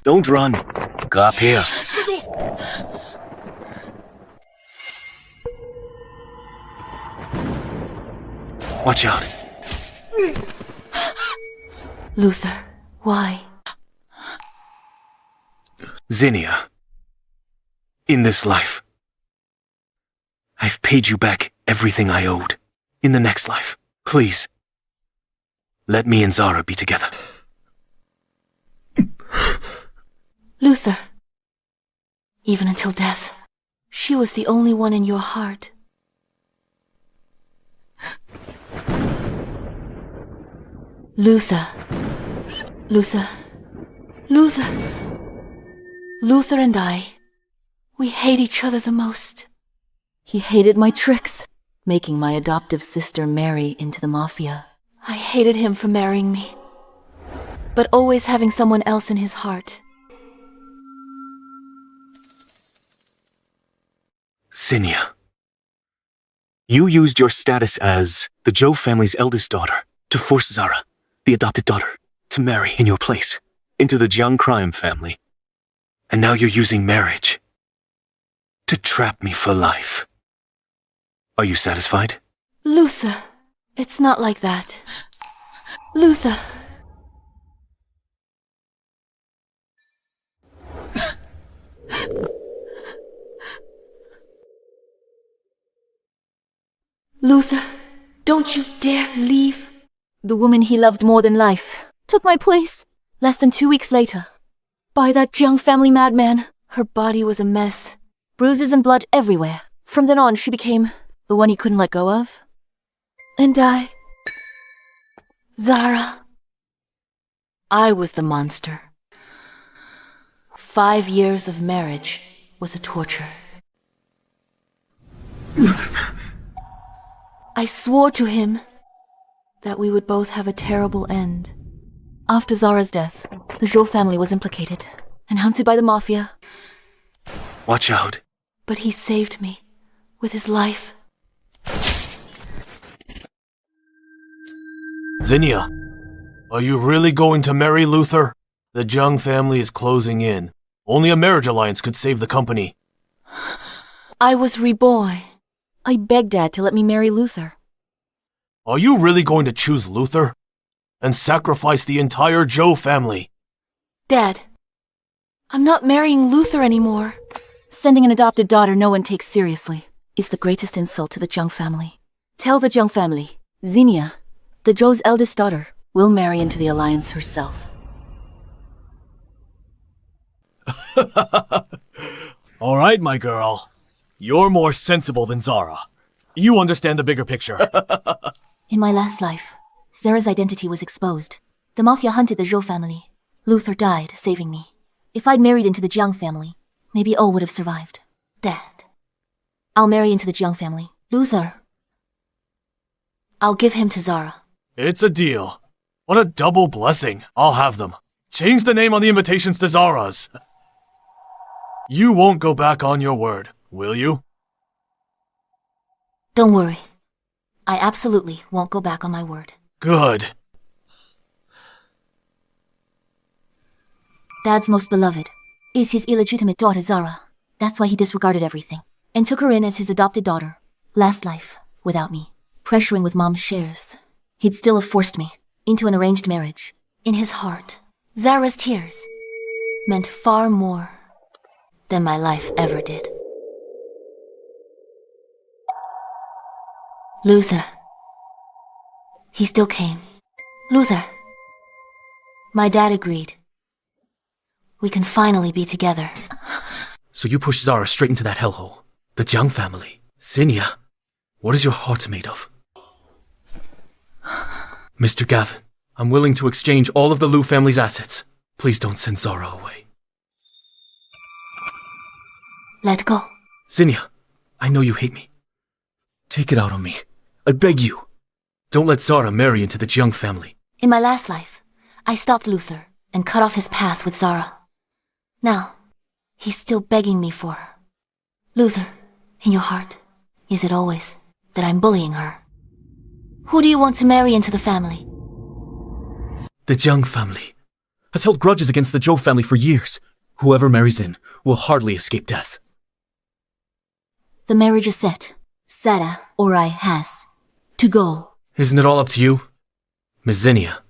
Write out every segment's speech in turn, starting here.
Don't run. Go up here. Watch out. Luther, why? Zinnia. In this life, I've paid you back everything I owed. In the next life, please, let me and Zara be together. Luther. Even until death, she was the only one in your heart. Luther. Luther. Luther. Luther and I, we hate each other the most. He hated my tricks, making my adoptive sister marry into the Mafia. I hated him for marrying me, but always having someone else in his heart. Zinnia. You used your status as the Zhou family's eldest daughter to force Zara, the adopted daughter, to marry in your place, into the Jiang crime family. And now you're using marriage to trap me for life. Are you satisfied? Luther, it's not like that. Luther. Luther, don't you dare leave. The woman he loved more than life took my place less than 2 weeks later. By that Jiang family madman. Her body was a mess. Bruises and blood everywhere. From then on, she became the one he couldn't let go of. And I... Zara. I was the monster. 5 years of marriage was a torture. I swore to him that we would both have a terrible end. After Zara's death, the Zhou family was implicated and hunted by the Mafia. Watch out. But he saved me with his life. Zinnia, are you really going to marry Luther? The Jiang family is closing in. Only a marriage alliance could save the company. I was reborn. I begged Dad to let me marry Luther. Are you really going to choose Luther? And sacrifice the entire Zhou family? Dad, I'm not marrying Luther anymore. Sending an adopted daughter no one takes seriously is the greatest insult to the Jiang family. Tell the Jiang family, Zinnia, the Zhou's eldest daughter, will marry into the alliance herself. All right, my girl. You're more sensible than Zara. You understand the bigger picture. In my last life, Zara's identity was exposed. The Mafia hunted the Zhou family. Luther died, saving me. If I'd married into the Jiang family, maybe all would have survived. Dad, I'll marry into the Jiang family. Luther, I'll give him to Zara. It's a deal. What a double blessing. I'll have them. Change the name on the invitations to Zara's. You won't go back on your word, will you? Don't worry. I absolutely won't go back on my word. Good. Dad's most beloved is his illegitimate daughter Zara. That's why he disregarded everything and took her in as his adopted daughter. Last life, without me, pressuring with Mom's shares, he'd still have forced me into an arranged marriage. In his heart, Zara's tears meant far more than my life ever did. Luther. He still came. Luther. My dad agreed. We can finally be together. So you push Zara straight into that hellhole. The Jiang family. Zinnia, what is your heart made of? Mr. Gavin, I'm willing to exchange all of the Liu family's assets. Please don't send Zara away. Let go. Zinnia, I know you hate me. Take it out on me. I beg you. Don't let Zara marry into the Jiang family. In my last life, I stopped Luther and cut off his path with Zara. Now, he's still begging me for her. Luther, in your heart, is it always that I'm bullying her? Who do you want to marry into the family? The Jiang family. has held grudges against the Zhou family for years. Whoever marries in will hardly escape death. The marriage is set. Sarah, or I, has to go. Isn't it all up to you? Miss Zinnia.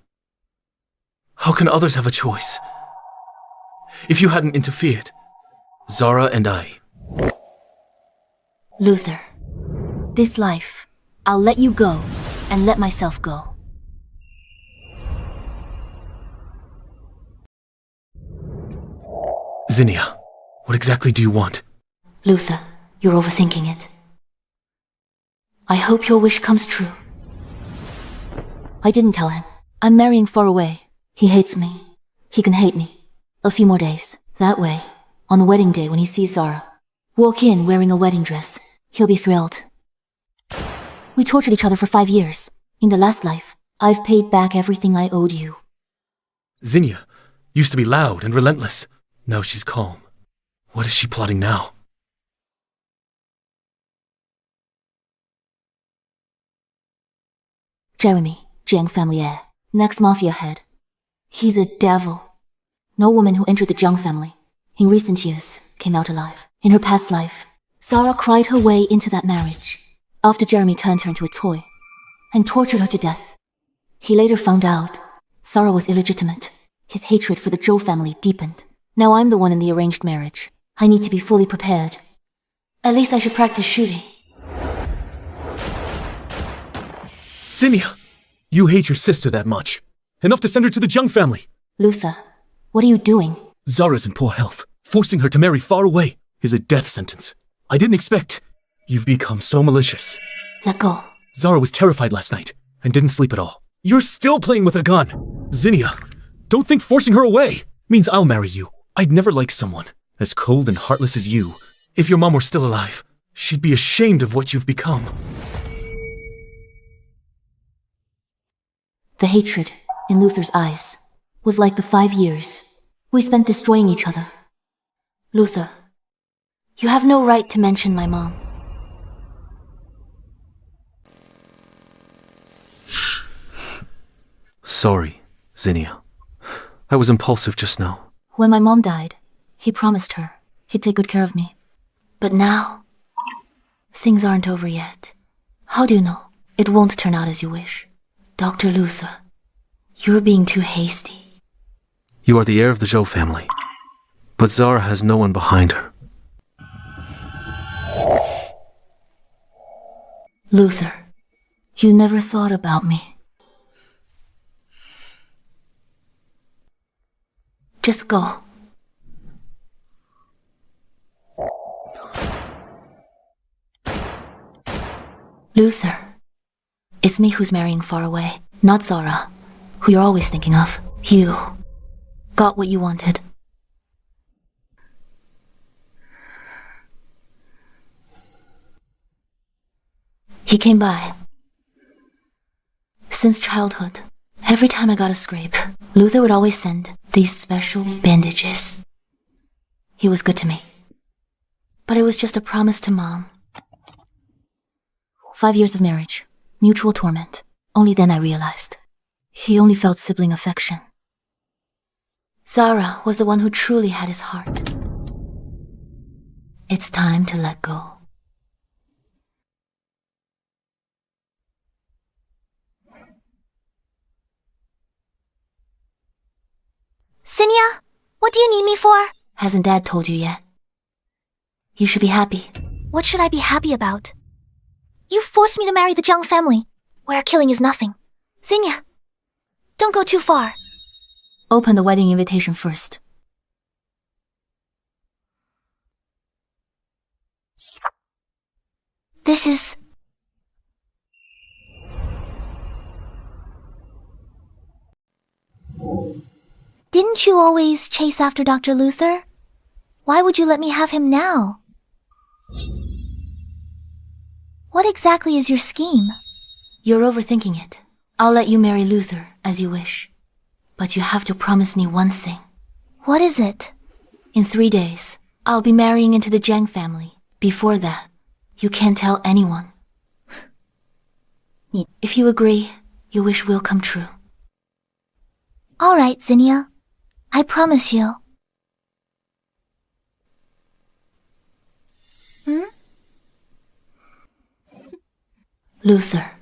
How can others have a choice? If you hadn't interfered, Zara and I... Luther, this life, I'll let you go and let myself go. Zinnia, what exactly do you want? Luther, you're overthinking it. I hope your wish comes true. I didn't tell him. I'm marrying far away. He hates me. He can hate me. A few more days. That way, on the wedding day when he sees Zara, walk in wearing a wedding dress, he'll be thrilled. We tortured each other for 5 years. In the last life, I've paid back everything I owed you. Zinnia used to be loud and relentless. Now she's calm. What is she plotting now? Jeremy, Jiang family heir, next mafia head. He's a devil. No woman who entered the Jiang family in recent years came out alive. In her past life, Zara cried her way into that marriage after Jeremy turned her into a toy and tortured her to death. He later found out Zara was illegitimate. His hatred for the Zhou family deepened. Now I'm the one in the arranged marriage. I need to be fully prepared. At least I should practice shooting. Zinnia, you hate your sister that much. Enough to send her to the Jiang family. Luther, what are you doing? Zara's in poor health. Forcing her to marry far away is a death sentence. I didn't expect. You've become so malicious. Let go. Zara was terrified last night and didn't sleep at all. You're still playing with a gun. Zinnia, don't think forcing her away means I'll marry you. I'd never like someone as cold and heartless as you. If your mom were still alive, she'd be ashamed of what you've become. The hatred in Luther's eyes was like the 5 years we spent destroying each other. Luther, you have no right to mention my mom. Sorry, Zinnia. I was impulsive just now. When my mom died, he promised her he'd take good care of me. But now, things aren't over yet. How do you know it won't turn out as you wish? Dr. Luther, you're being too hasty. You are the heir of the Zhou family, but Zara has no one behind her. Luther, you never thought about me. Just go. Luther, it's me who's marrying far away, not Zara, who you're always thinking of. You got what you wanted. He came by. Since childhood, every time I got a scrape, Luther would always send these special bandages. He was good to me. But it was just a promise to Mom. 5 years of marriage, mutual torment. Only then I realized he only felt sibling affection. Zara was the one who truly had his heart. It's time to let go. Zinnia, what do you need me for? Hasn't Dad told you yet? You should be happy. What should I be happy about? You forced me to marry the Jiang family, where killing is nothing. Zinnia, don't go too far. Open the wedding invitation first. This is... Didn't you always chase after Dr. Luther? Why would you let me have him now? What exactly is your scheme? You're overthinking it. I'll let you marry Luther as you wish. But you have to promise me one thing. What is it? In 3 days, I'll be marrying into the Jiang family. Before that, you can't tell anyone. If you agree, your wish will come true. All right, Zinnia. I promise you. Luther.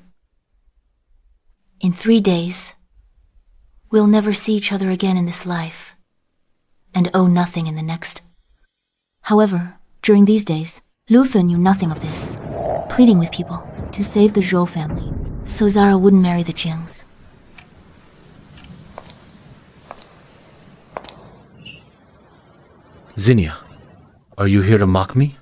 In 3 days, we'll never see each other again in this life, and owe nothing in the next. However, during these days, Luther knew nothing of this, pleading with people to save the Zhou family, so Zara wouldn't marry the Jiangs. Zinnia, are you here to mock me?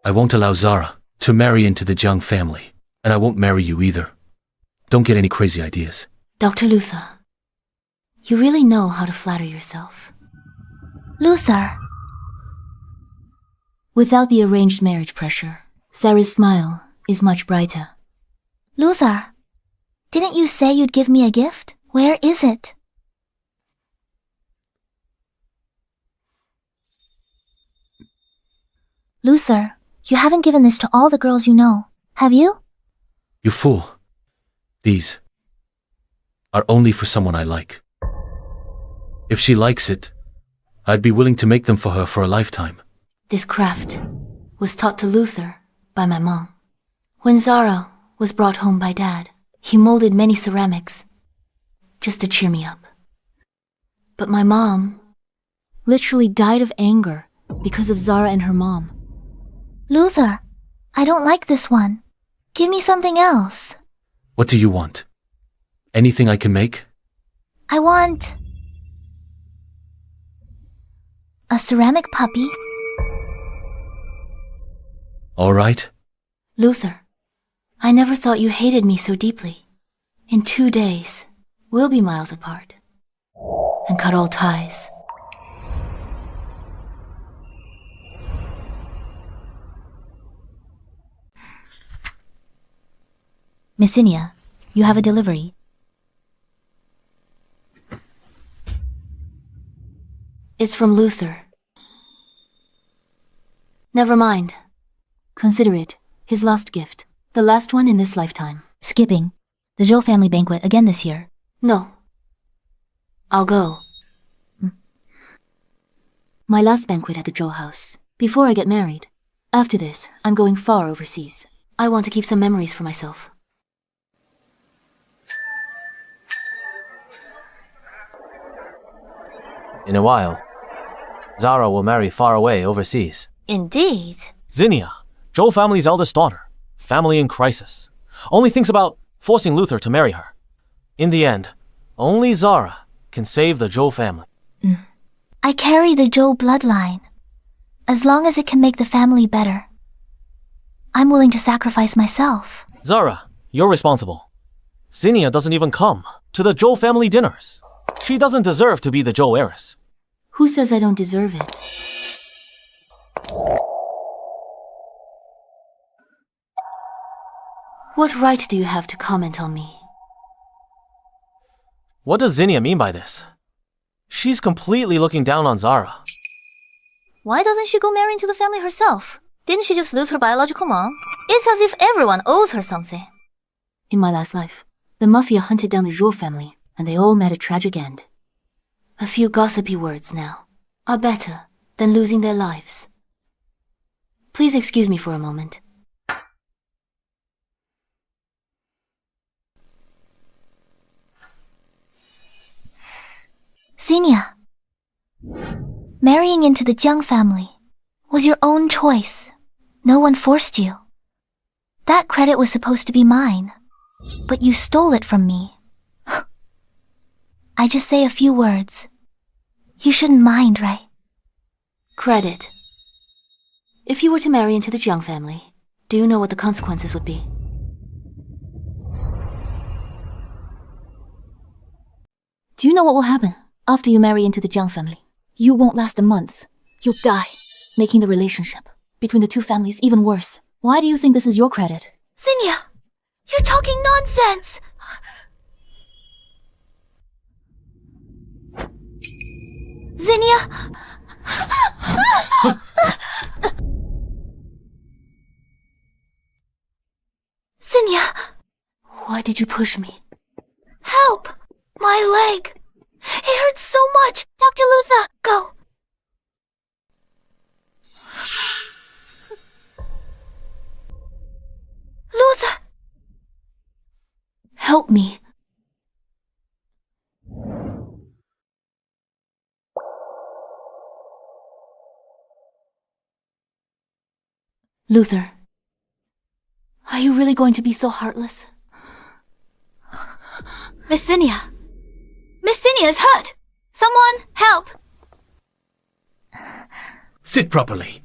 I won't allow Zara to marry into the Jiang family, and I won't marry you either. Don't get any crazy ideas. Dr. Luther, you really know how to flatter yourself. Luther. Without the arranged marriage pressure, Sarah's smile is much brighter. Luther, didn't you say you'd give me a gift? Where is it? Luther, you haven't given this to all the girls you know, have you? You fool. These are only for someone I like. If she likes it, I'd be willing to make them for her for a lifetime. This craft was taught to Luther by my mom. When Zara was brought home by Dad, he molded many ceramics just to cheer me up. But my mom literally died of anger because of Zara and her mom. Luther, I don't like this one. Give me something else. What do you want? Anything I can make? I want a ceramic puppy. All right. Luther, I never thought you hated me so deeply. In 2 days, we'll be miles apart and cut all ties. Miss Zinnia, you have a delivery. It's from Luther. Never mind. Consider it his last gift, the last one in this lifetime. Skipping the Zhou family banquet again this year. No. I'll go. My last banquet at the Zhou house, before I get married. After this, I'm going far overseas. I want to keep some memories for myself. In a while, Zara will marry far away overseas. Indeed. Zinnia, Zhou family's eldest daughter, family in crisis, only thinks about forcing Luther to marry her. In the end, only Zara can save the Zhou family. I carry the Zhou bloodline. As long as it can make the family better, I'm willing to sacrifice myself. Zara, you're responsible. Zinnia doesn't even come to the Zhou family dinners. She doesn't deserve to be the Zhou heiress. Who says I don't deserve it? What right do you have to comment on me? What does Zinnia mean by this? She's completely looking down on Zara. Why doesn't she go marry into the family herself? Didn't she just lose her biological mom? It's as if everyone owes her something. In my last life, the Mafia hunted down the Zhou family, and they all met a tragic end. A few gossipy words now are better than losing their lives. Please excuse me for a moment. Zinnia, marrying into the Jiang family was your own choice. No one forced you. That credit was supposed to be mine, but you stole it from me. I just say a few words. You shouldn't mind, right? Credit. If you were to marry into the Jiang family, do you know what the consequences would be? Do you know what will happen after you marry into the Jiang family? You won't last a month. You'll die, making the relationship between the two families even worse. Why do you think this is your credit? Zinnia, you're talking nonsense! Zinnia! Why did did you push me? Help! My leg! It hurts so much! Dr. Luther, go! Luther! Help me. Luther, are you really going to be so heartless? Miss Zinnia! Miss Zinnia is hurt! Someone, help! Sit properly.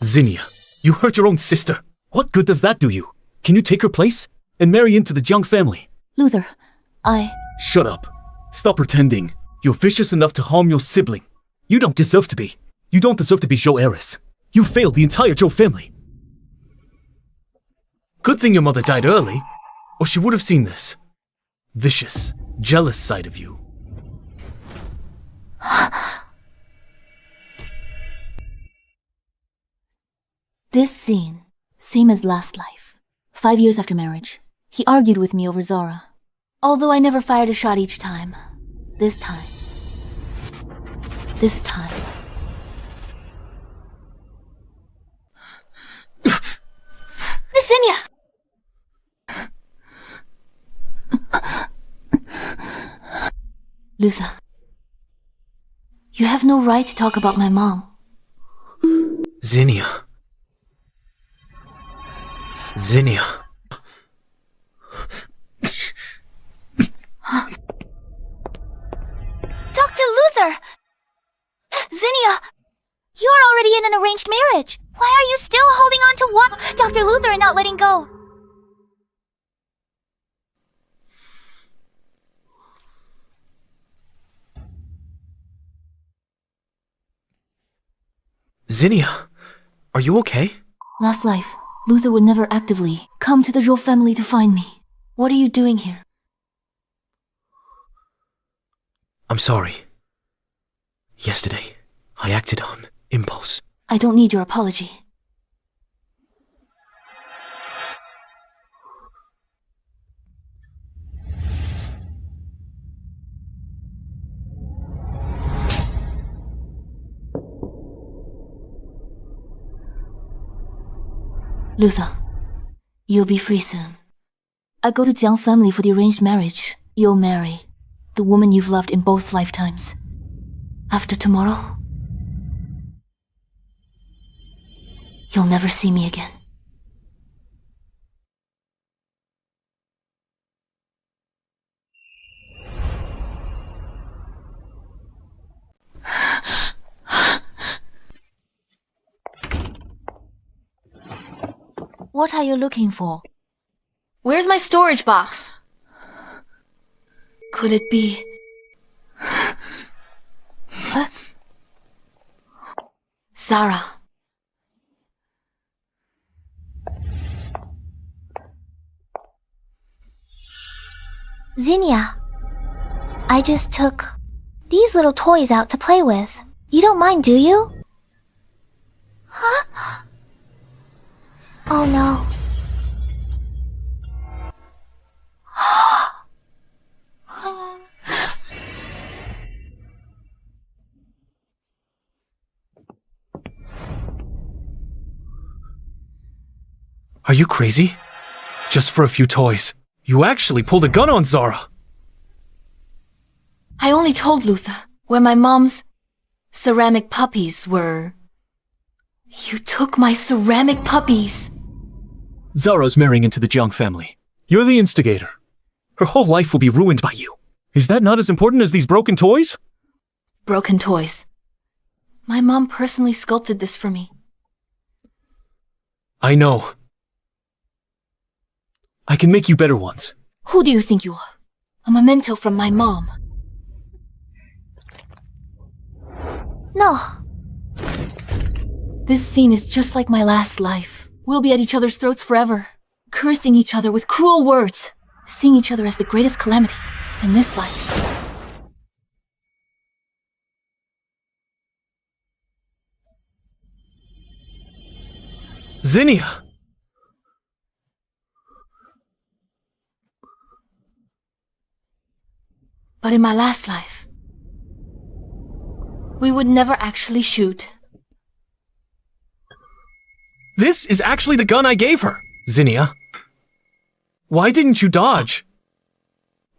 Zinnia, you hurt your own sister. What good does that do you? Can you take her place and marry into the Jiang family? Luther, Shut up. Stop pretending. You're vicious enough to harm your sibling. You don't deserve to be. You don't deserve to be Zhou heiress. You failed the entire Zhou family. Good thing your mother died early, or she would have seen this vicious, jealous side of you. This scene, same as last life. 5 years after marriage, he argued with me over Zara. Although I never fired a shot each time. This time. Miss Zinnia! Luther, you have no right to talk about my mom. Zinnia. Dr. Luther! Zinnia! You're already in an arranged marriage! Why are you still holding on to one Dr. Luther and not letting go? Zinnia, are you okay? Last life, Luther would never actively come to the Zhou family to find me. What are you doing here? I'm sorry. Yesterday, I acted on impulse. I don't need your apology. Luther, you'll be free soon. I go to Jiang family for the arranged marriage. You'll marry the woman you've loved in both lifetimes. After tomorrow, you'll never see me again. What are you looking for? Where's my storage box? Could it be... Zara. Zinnia, I just took these little toys out to play with. You don't mind, do you? Huh? Oh no. Are you crazy? Just for a few toys. You actually pulled a gun on Zara! I only told Luther where my mom's ceramic puppies were. You took my ceramic puppies. Zara's marrying into the Jiang family. You're the instigator. Her whole life will be ruined by you. Is that not as important as these broken toys? Broken toys. My mom personally sculpted this for me. I know. I can make you better ones. Who do you think you are? A memento from my mom. No. This scene is just like my last life. We'll be at each other's throats forever. cursing each other with cruel words, seeing each other as the greatest calamity in this life. Zinnia! But in my last life, we would never actually shoot. This is actually the gun I gave her, Zinnia. Why didn't you dodge?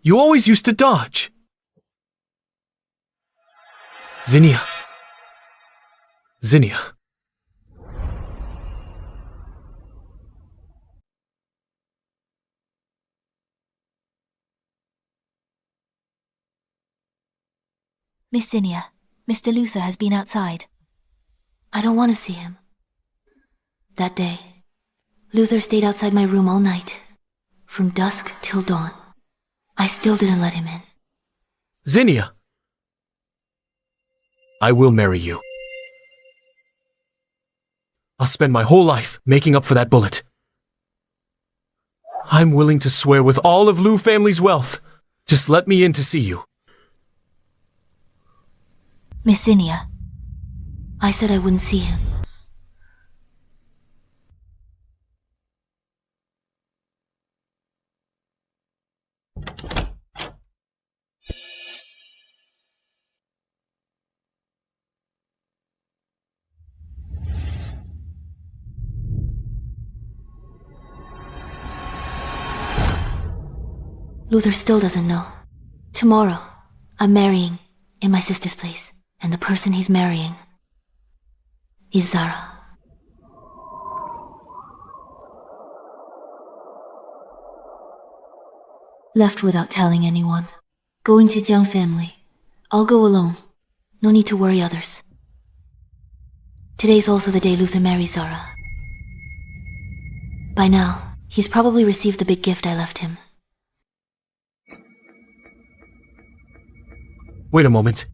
You always used to dodge. Zinnia. Zinnia. Miss Zinnia, Mr. Luther has been outside. I don't want to see him. That day, Luther stayed outside my room all night, from dusk till dawn. I still didn't let him in. Zinnia! I will marry you. I'll spend my whole life making up for that bullet. I'm willing to swear with all of Lu family's wealth. Just let me in to see you. Miss Zinnia. I said I wouldn't see him. Luther still doesn't know. Tomorrow, I'm marrying in my sister's place, and the person he's marrying is Zara. Left without telling anyone. Going to Jiang family. I'll go alone. No need to worry others. Today's also the day Luther marries Zara. By now, he's probably received the big gift I left him. Wait a moment.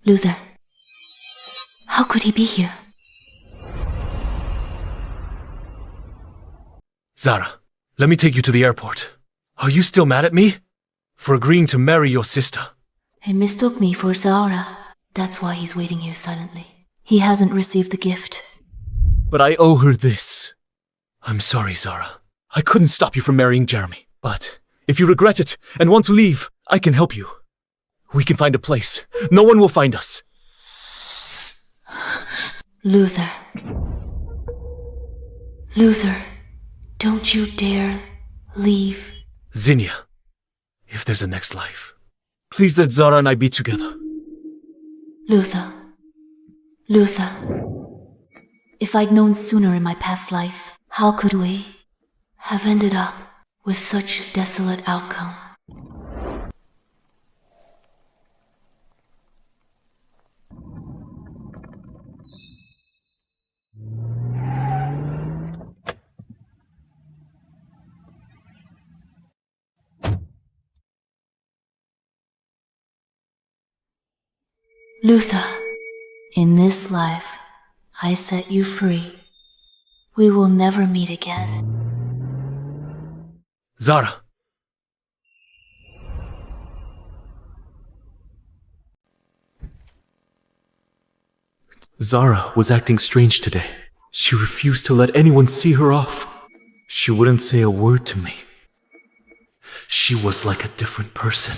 Luther. How could he be here? Zara, let me take you to the airport. Are you still mad at me? For agreeing to marry your sister? He mistook me for Zara. That's why he's waiting here silently. He hasn't received the gift. But I owe her this. I'm sorry, Zara. I couldn't stop you from marrying Jeremy. But if you regret it and want to leave, I can help you. We can find a place. No one will find us. Luther. Luther, don't you dare leave. Zinnia, if there's a next life, please let Zara and I be together. Luther. Luther. If I'd known sooner in my past life, how could we have ended up with such a desolate outcome? Luther, in this life, I set you free. We will never meet again. Zara. Zara was acting strange today. She refused to let anyone see her off. She wouldn't say a word to me. She was like a different person.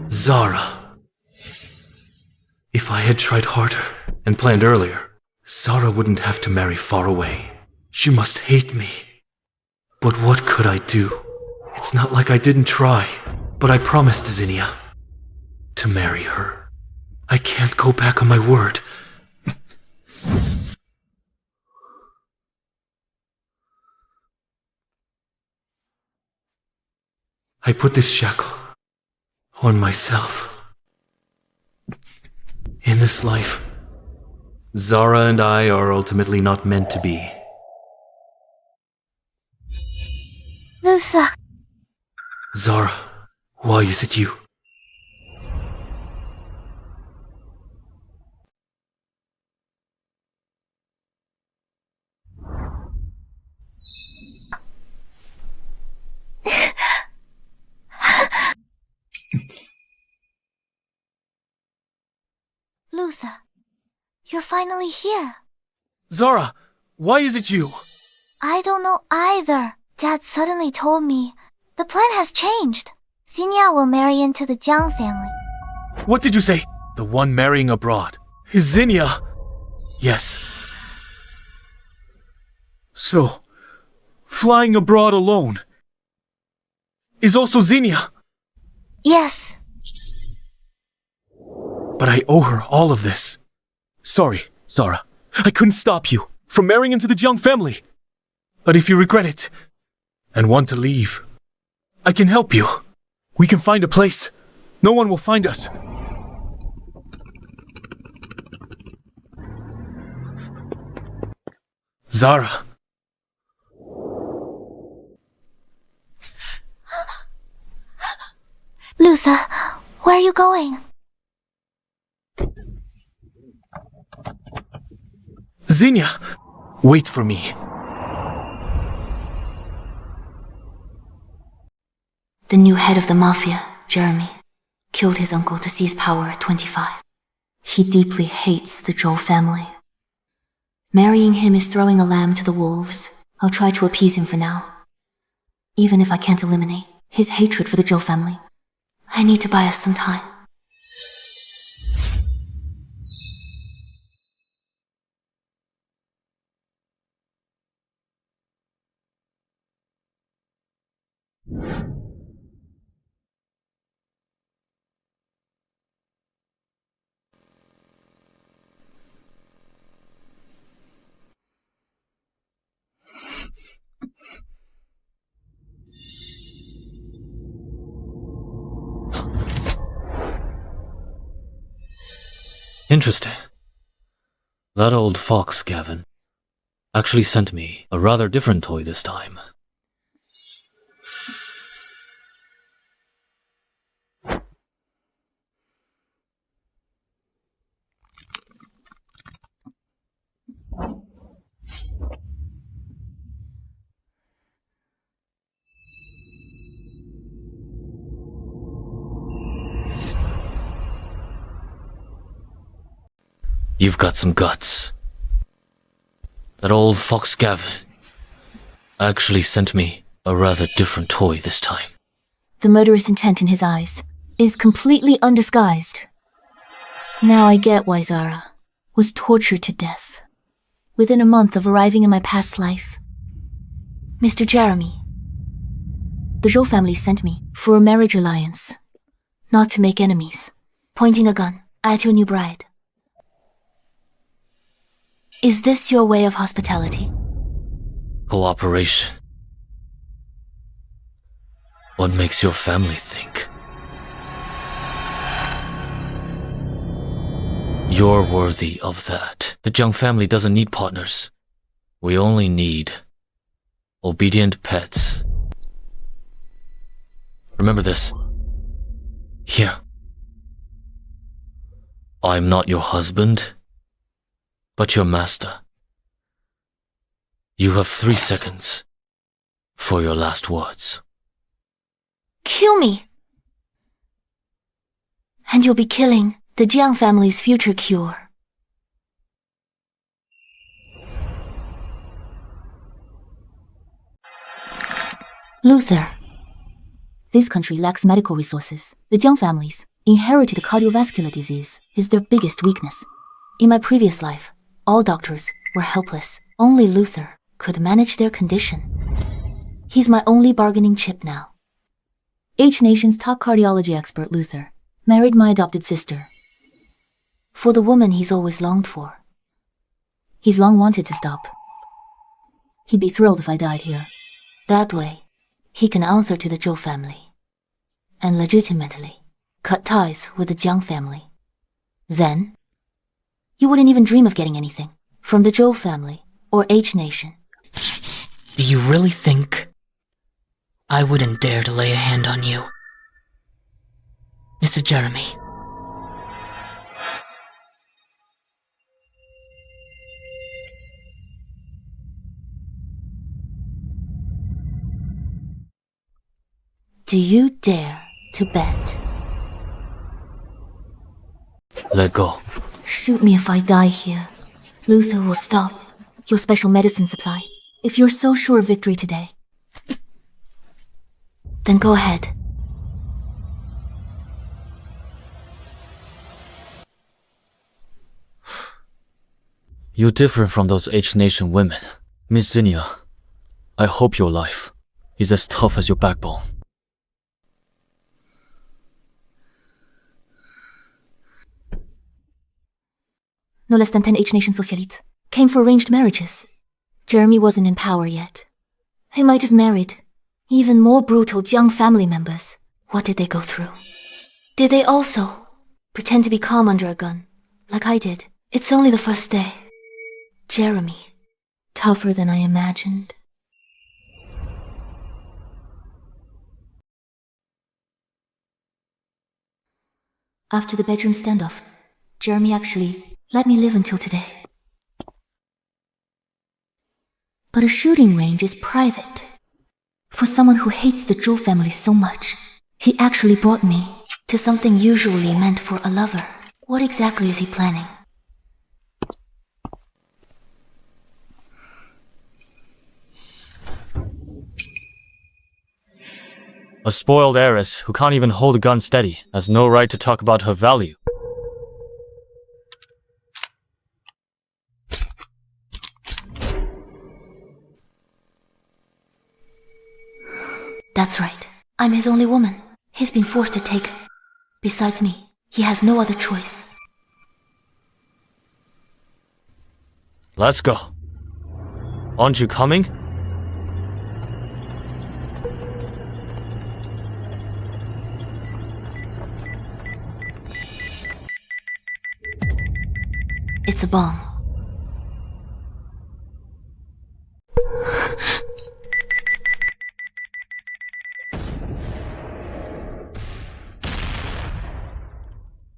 Zara. If I had tried harder and planned earlier, Zara wouldn't have to marry far away. She must hate me. But what could I do? It's not like I didn't try, but I promised Zinnia to marry her. I can't go back on my word. I put this shackle on myself. In this life, Zara and I are ultimately not meant to be. Luther. Zara, why is it you? Luther, you're finally here. Zara, why is it you? I don't know either. Dad suddenly told me. The plan has changed. Xenia will marry into the Jiang family. What did you say? The one marrying abroad. Is Xenia? Yes. So, flying abroad alone is also Xenia. Yes. But I owe her all of this. Sorry, Zara. I couldn't stop you from marrying into the Jiang family. But if you regret it and want to leave, I can help you. We can find a place. No one will find us. Zara. Luther, where are you going? Xenia, wait for me. The new head of the Mafia, Jeremy, killed his uncle to seize power at 25. He deeply hates the Zhou family. Marrying him is throwing a lamb to the wolves. I'll try to appease him for now. Even if I can't eliminate his hatred for the Zhou family, I need to buy us some time. Interesting. That old fox, Gavin, actually sent me a rather different toy this time. You've got some guts. That old fox Gavin actually sent me a rather different toy this time. The murderous intent in his eyes is completely undisguised. Now I get why Zara was tortured to death. Within a month of arriving in my past life, Mr. Jeremy, the Zhou family sent me for a marriage alliance, not to make enemies, pointing a gun at your new bride. Is this your way of hospitality? Cooperation. What makes your family think? You're worthy of that. The Jiang family doesn't need partners. We only need obedient pets. Remember this. Here. I'm not your husband, but your master. You have 3 seconds for your last words. Kill me! And you'll be killing the Jiang family's future cure. Luther. This country lacks medical resources. The Jiang families inherited cardiovascular disease is their biggest weakness. In my previous life, all doctors were helpless. Only Luther could manage their condition. He's my only bargaining chip now. H Nation's top cardiology expert, Luther, married my adopted sister. For the woman he's always longed for. He's long wanted to stop. He'd be thrilled if I died here. That way, he can answer to the Zhou family. And legitimately cut ties with the Jiang family. Then, you wouldn't even dream of getting anything from the Zhou family or H Nation. Do you really think I wouldn't dare to lay a hand on you. Mr. Jeremy. Do you dare to bet? Let go. Shoot me if I die here. Luther will stop your special medicine supply. If you're so sure of victory today, then go ahead. You're different from those H-Nation women. Miss Zinnia, I hope your life is as tough as your backbone. No less than 10 H-Nation socialites came for arranged marriages. Jeremy wasn't in power yet. They might have married even more brutal young family members. What did they go through? Did they also pretend to be calm under a gun, like I did? It's only the first day. Jeremy, tougher than I imagined. After the bedroom standoff, Jeremy actually let me live until today. But a shooting range is private. For someone who hates the Zhou family so much, he actually brought me to something usually meant for a lover. What exactly is he planning? A spoiled heiress who can't even hold a gun steady has no right to talk about her value. That's right. I'm his only woman. He's been forced to take. Besides me, he has no other choice. Let's go. Aren't you coming? It's a bomb.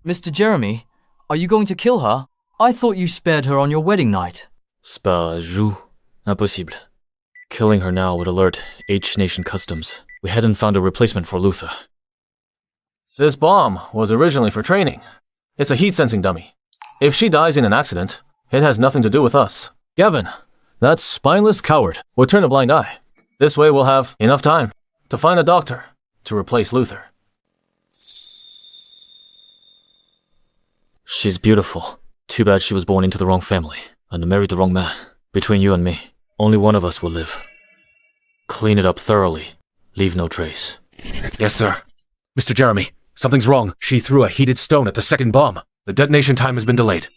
Mr. Jeremy, are you going to kill her? I thought you spared her on your wedding night. Spare joue. Impossible. Killing her now would alert H-Nation Customs. We hadn't found a replacement for Luther. This bomb was originally for training. It's a heat-sensing dummy. If she dies in an accident, it has nothing to do with us. Gavin, that spineless coward would turn a blind eye. This way we'll have enough time to find a doctor to replace Luther. She's beautiful. Too bad she was born into the wrong family and married the wrong man. Between you and me, only one of us will live. Clean it up thoroughly. Leave no trace. Yes, sir. Mr. Jeremy, something's wrong. She threw a heated stone at the second bomb. The detonation time has been delayed.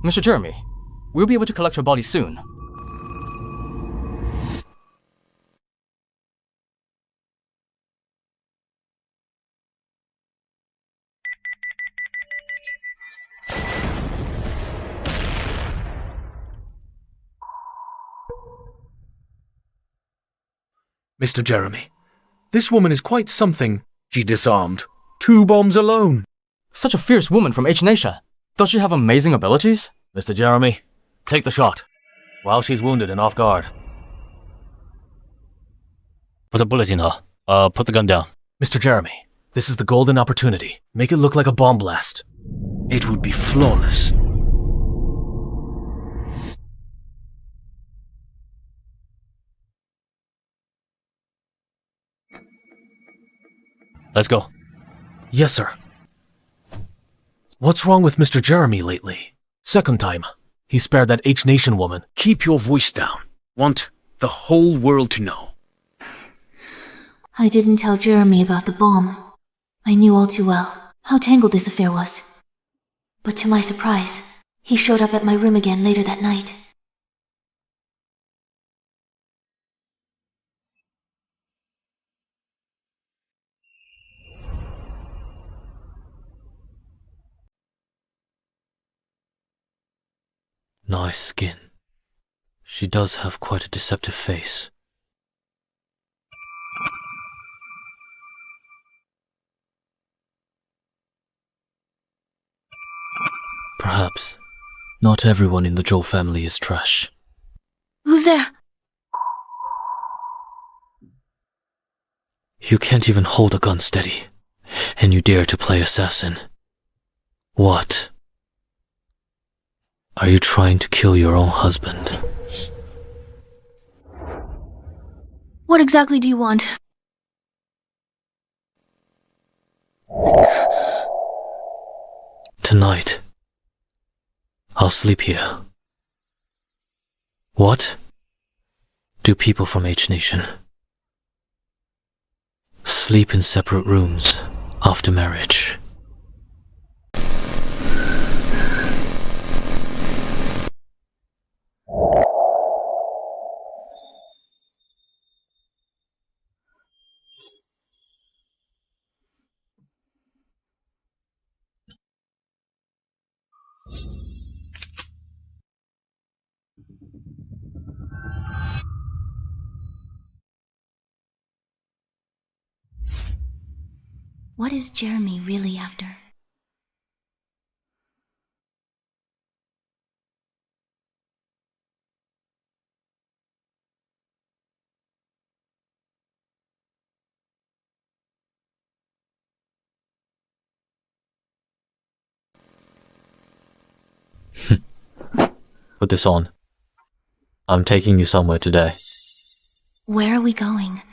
Mr. Jeremy, we'll be able to collect her body soon. Mr. Jeremy, this woman is quite something. She disarmed 2 bombs alone. Such a fierce woman from H-Nation. Does she have amazing abilities? Mr. Jeremy, take the shot. While she's wounded and off guard. Put a bullet in her. Put the gun down. Mr. Jeremy, this is the golden opportunity. Make it look like a bomb blast. It would be flawless. Let's go. Yes, sir. What's wrong with Mr. Jeremy lately? Second time, he spared that H-Nation woman. Keep your voice down. Want the whole world to know. I didn't tell Jeremy about the bomb. I knew all too well how tangled this affair was. But to my surprise, he showed up at my room again later that night. Nice skin. She does have quite a deceptive face. Perhaps not everyone in the Zhou family is trash. Who's there? You can't even hold a gun steady, and you dare to play assassin. What? Are you trying to kill your own husband? What exactly do you want? Tonight, I'll sleep here. What do people from H Nation sleep in separate rooms after marriage? What is Jeremy really after? Put this on. I'm taking you somewhere today. Where are we going?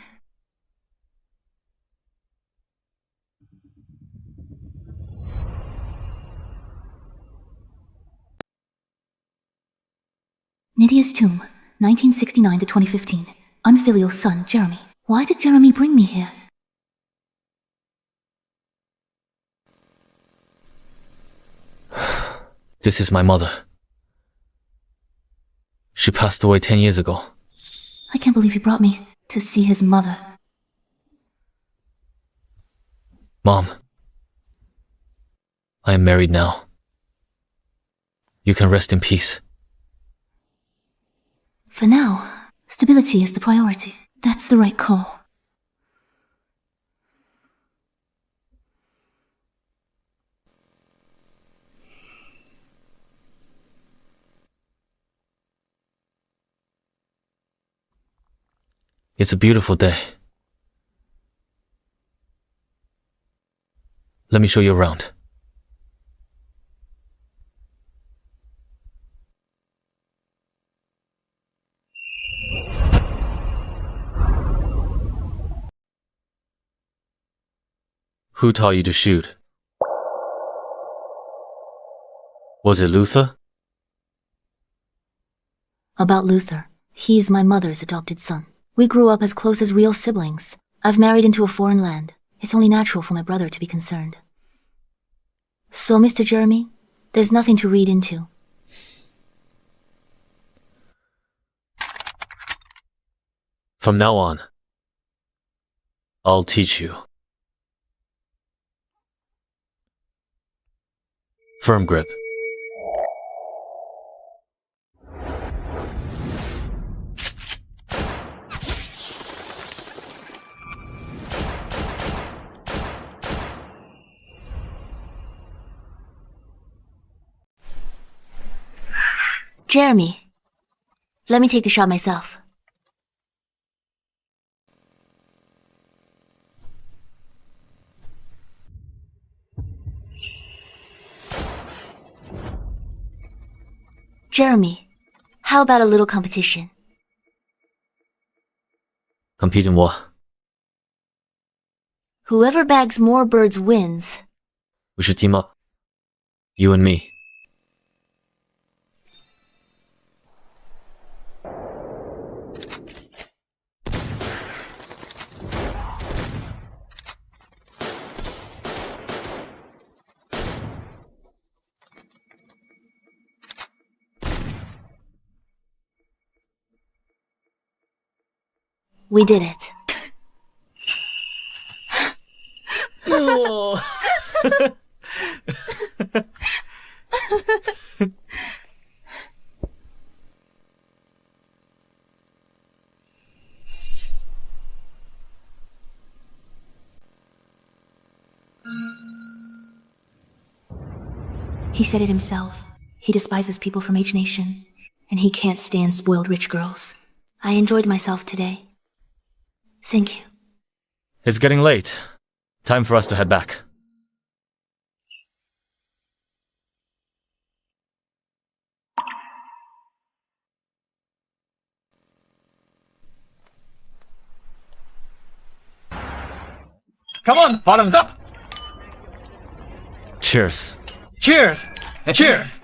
Nydia's tomb, 1969 to 2015. Unfilial son, Jeremy. Why did Jeremy bring me here? This is my mother. She passed away 10 years ago. I can't believe he brought me to see his mother. Mom, I am married now. You can rest in peace. For now, stability is the priority. That's the right call. It's a beautiful day. Let me show you around. Who taught you to shoot? Was it Luther? About Luther. He's my mother's adopted son. We grew up as close as real siblings. I've married into a foreign land. It's only natural for my brother to be concerned. So, Mr. Jeremy, there's nothing to read into. From now on, I'll teach you. Firm grip. Jeremy, let me take the shot myself. Jeremy, how about a little competition? Compete in what? Whoever bags more birds wins. We should team up. You and me. We did it. He said it himself. He despises people from H Nation, and he can't stand spoiled rich girls. I enjoyed myself today. Thank you. It's getting late. Time for us to head back. Come on, bottoms up! Cheers. Cheers! Cheers!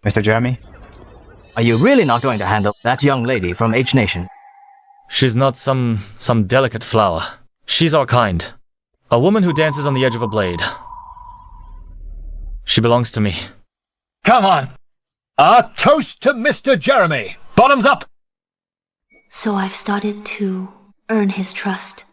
Mr. Jeremy, are you really not going to handle that young lady from H Nation? She's not some delicate flower. She's our kind. A woman who dances on the edge of a blade. She belongs to me. Come on! A toast to Mr. Jeremy! Bottoms up! So I've started to earn his trust.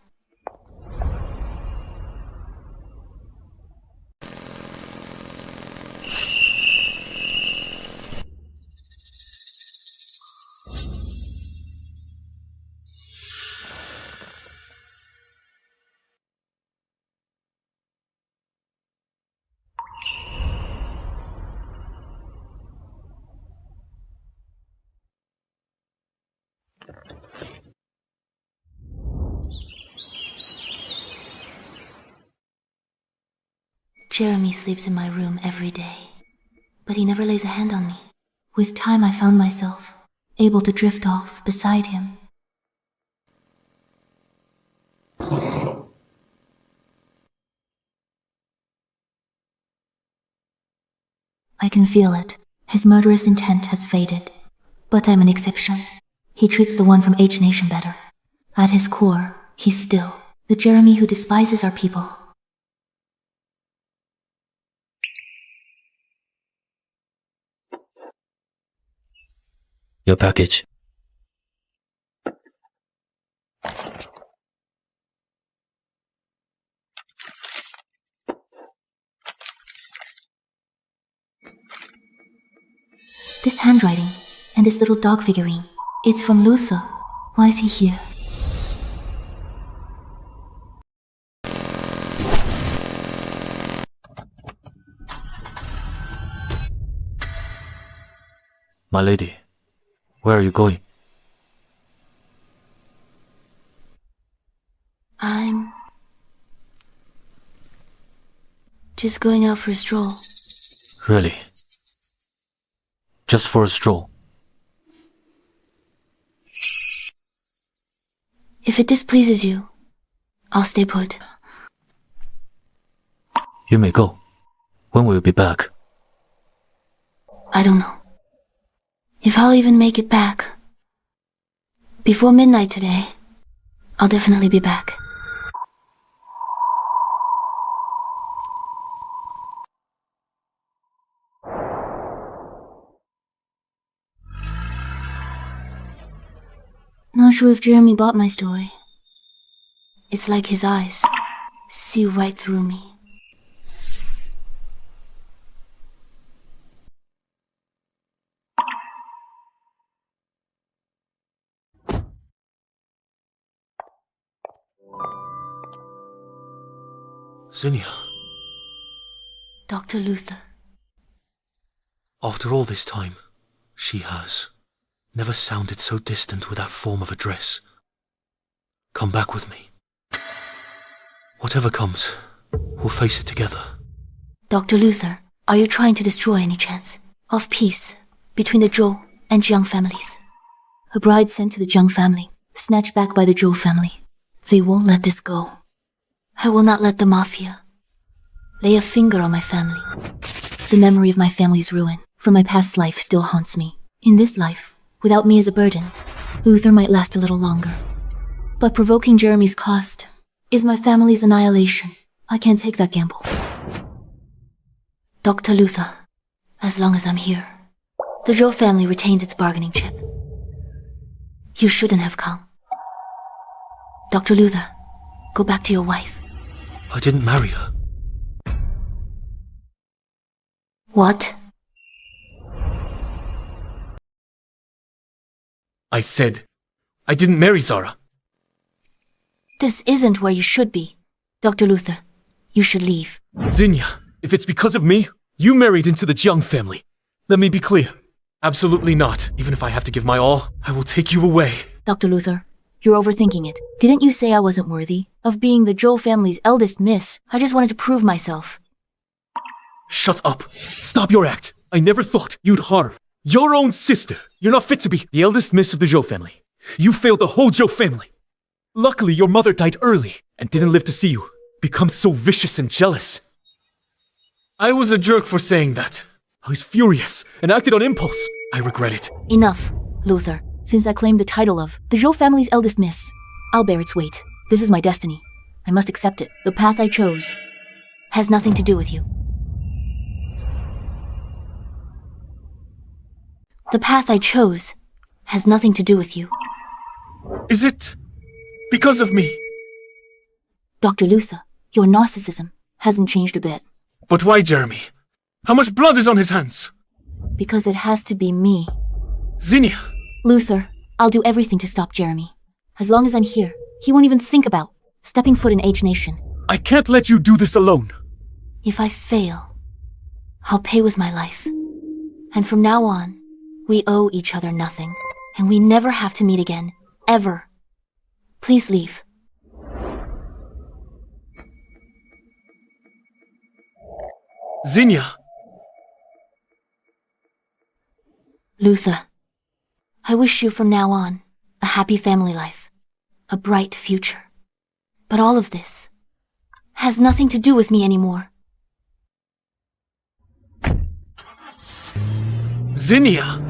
Jeremy sleeps in my room every day, but he never lays a hand on me. With time, I found myself able to drift off beside him. I can feel it. His murderous intent has faded. But I'm an exception. He treats the one from H Nation better. At his core, he's still the Jeremy who despises our people. Your package. This handwriting and this little dog figurine, it's from Luther. Why is he here? My lady, where are you going? I'm just going out for a stroll. Really? Just for a stroll? If it displeases you, I'll stay put. You may go. When will you be back? I don't know. If I'll even make it back. Before midnight today, I'll definitely be back. Not sure if Jeremy bought my story. It's like his eyes see right through me. Zinnia, Dr. Luther. after all this time, she has never sounded so distant with that form of address. Come back with me. Whatever comes, we'll face it together. Dr. Luther, are you trying to destroy any chance of peace between the Zhou and Jiang families? A bride sent to the Jiang family, snatched back by the Zhou family. They won't let this go. I will not let the Mafia lay a finger on my family. The memory of my family's ruin from my past life still haunts me. In this life, without me as a burden, Luther might last a little longer. But provoking Jeremy's cost is my family's annihilation. I can't take that gamble. Dr. Luther, as long as I'm here, the Zhou family retains its bargaining chip. You shouldn't have come. Dr. Luther, go back to your wife. I didn't marry her. What? I said, I didn't marry Zara. This isn't where you should be. Dr. Luther, you should leave. Zinnia, If it's because of me, you married into the Jiang family. Let me be clear. Absolutely not. Even if I have to give my all, I will take you away. Dr. Luther, you're overthinking it. Didn't you say I wasn't worthy of being the Zhou family's eldest miss? I just wanted to prove myself. Shut up. Stop your act. I never thought you'd harm your own sister. You're not fit to be the eldest miss of the Zhou family. You failed the whole Zhou family. Luckily, your mother died early and didn't live to see you become so vicious and jealous. I was a jerk for saying that. I was furious and acted on impulse. I regret it. Enough, Luther. Since I claimed the title of the Zhou family's eldest miss, I'll bear its weight. This is my destiny. I must accept it. The path I chose has nothing to do with you. The path I chose has nothing to do with you. Is it because of me? Dr. Luther, your narcissism hasn't changed a bit. But why, Jeremy? How much blood is on his hands? Because it has to be me. Zinnia! Luther, I'll do everything to stop Jeremy. As long as I'm here, he won't even think about stepping foot in H Nation. I can't let you do this alone. If I fail, I'll pay with my life. And from now on, we owe each other nothing. And we never have to meet again. Ever. Please leave. Zinnia! Luther, I wish you from now on a happy family life, a bright future. But all of this has nothing to do with me anymore. Zinnia!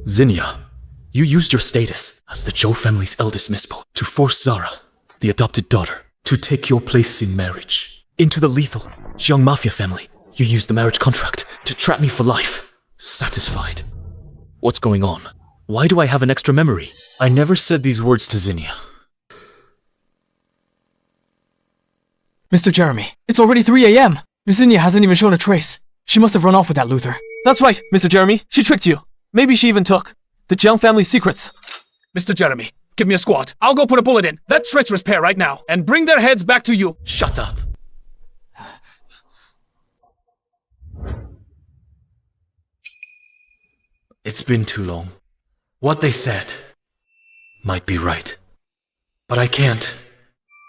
Zinnia, you used your status as the Zhou family's eldest mispo to force Zara, the adopted daughter, to take your place in marriage. Into the lethal Jiang Mafia family. You used the marriage contract to trap me for life. Satisfied. What's going on? Why do I have an extra memory? I never said these words to Zinnia. Mr. Jeremy, it's already 3 a.m. Miss Zinnia hasn't even shown a trace. She must have run off with that Luther. That's right, Mr. Jeremy. She tricked you. Maybe she even took the Jiang family's secrets. Mr. Jeremy, give me a squad. I'll go put a bullet in that treacherous pair right now and bring their heads back to you. Shut up. It's been too long. What they said might be right. But I can't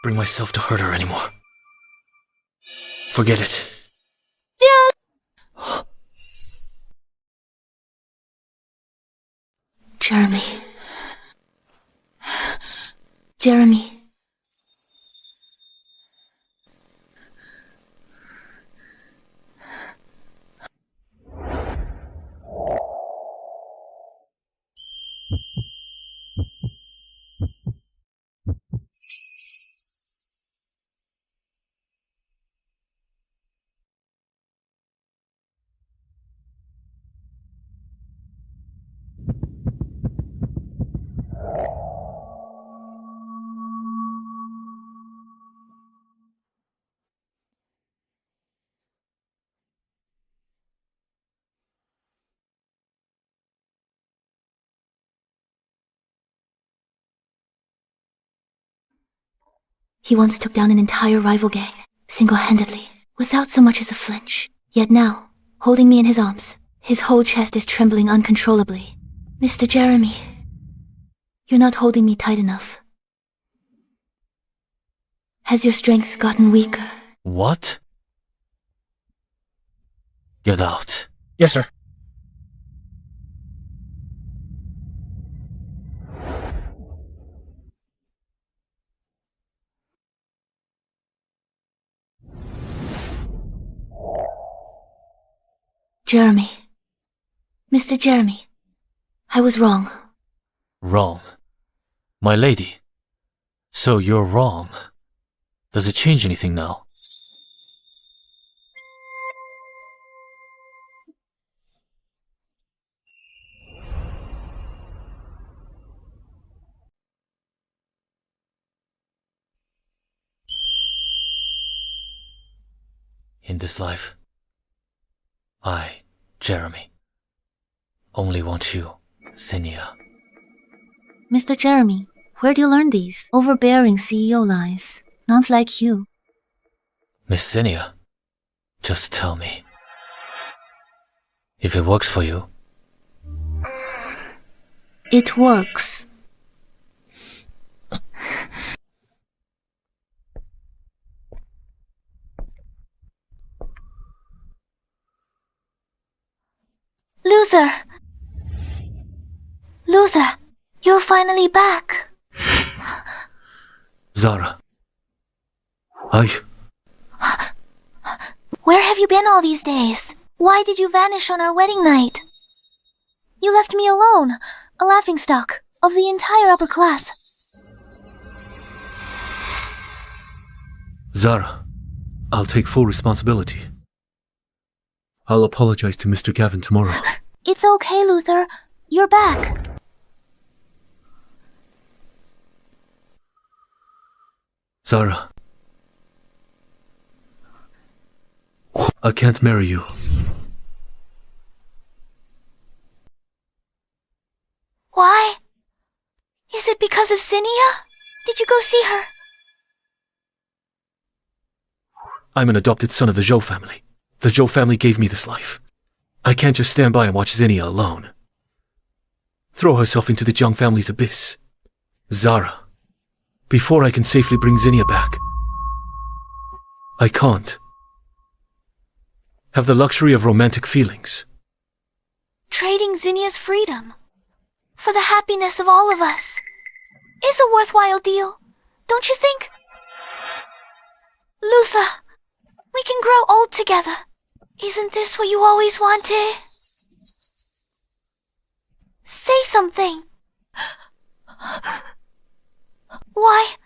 bring myself to hurt her anymore. Forget it. Jeremy. Jeremy. He once took down an entire rival gang, single-handedly, without so much as a flinch. Yet now, holding me in his arms, his whole chest is trembling uncontrollably. Mr. Jeremy, you're not holding me tight enough. Has your strength gotten weaker? What? Get out. Yes, sir. Jeremy. Mr. Jeremy, I was wrong. Wrong. My lady. So you're wrong. Does it change anything now? In this life, I, Jeremy, only want you, Zinnia. Mr. Jeremy, where do you learn these overbearing CEO lies? Not like you. Miss Zinnia, just tell me. If it works for you. It works. Luther! Luther, you're finally back. Zara. Where have you been all these days? Why did you vanish on our wedding night? You left me alone, a laughingstock of the entire upper class. Zara, I'll take full responsibility. I'll apologize to Mr. Gavin tomorrow. It's okay, Luther. You're back. Zara. I can't marry you. Why? Is it because of Zinnia? Did you go see her? I'm an adopted son of the Zhou family. The Zhou family gave me this life. I can't just stand by and watch Zinnia alone. Throw herself into the Jiang family's abyss. Zara. Before I can safely bring Zinnia back. I can't have the luxury of romantic feelings. Trading Zinnia's freedom for the happiness of all of us is a worthwhile deal, don't you think? Luther, we can grow old together. Isn't this what you always wanted? Say something. Why?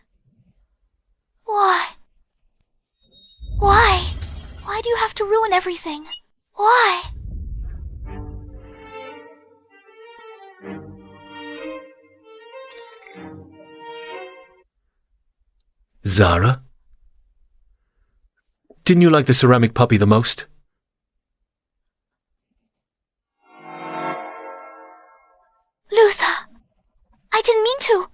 Why do you have to ruin everything? Why? Zara? Didn't you like the ceramic puppy the most? Luther, I didn't mean to.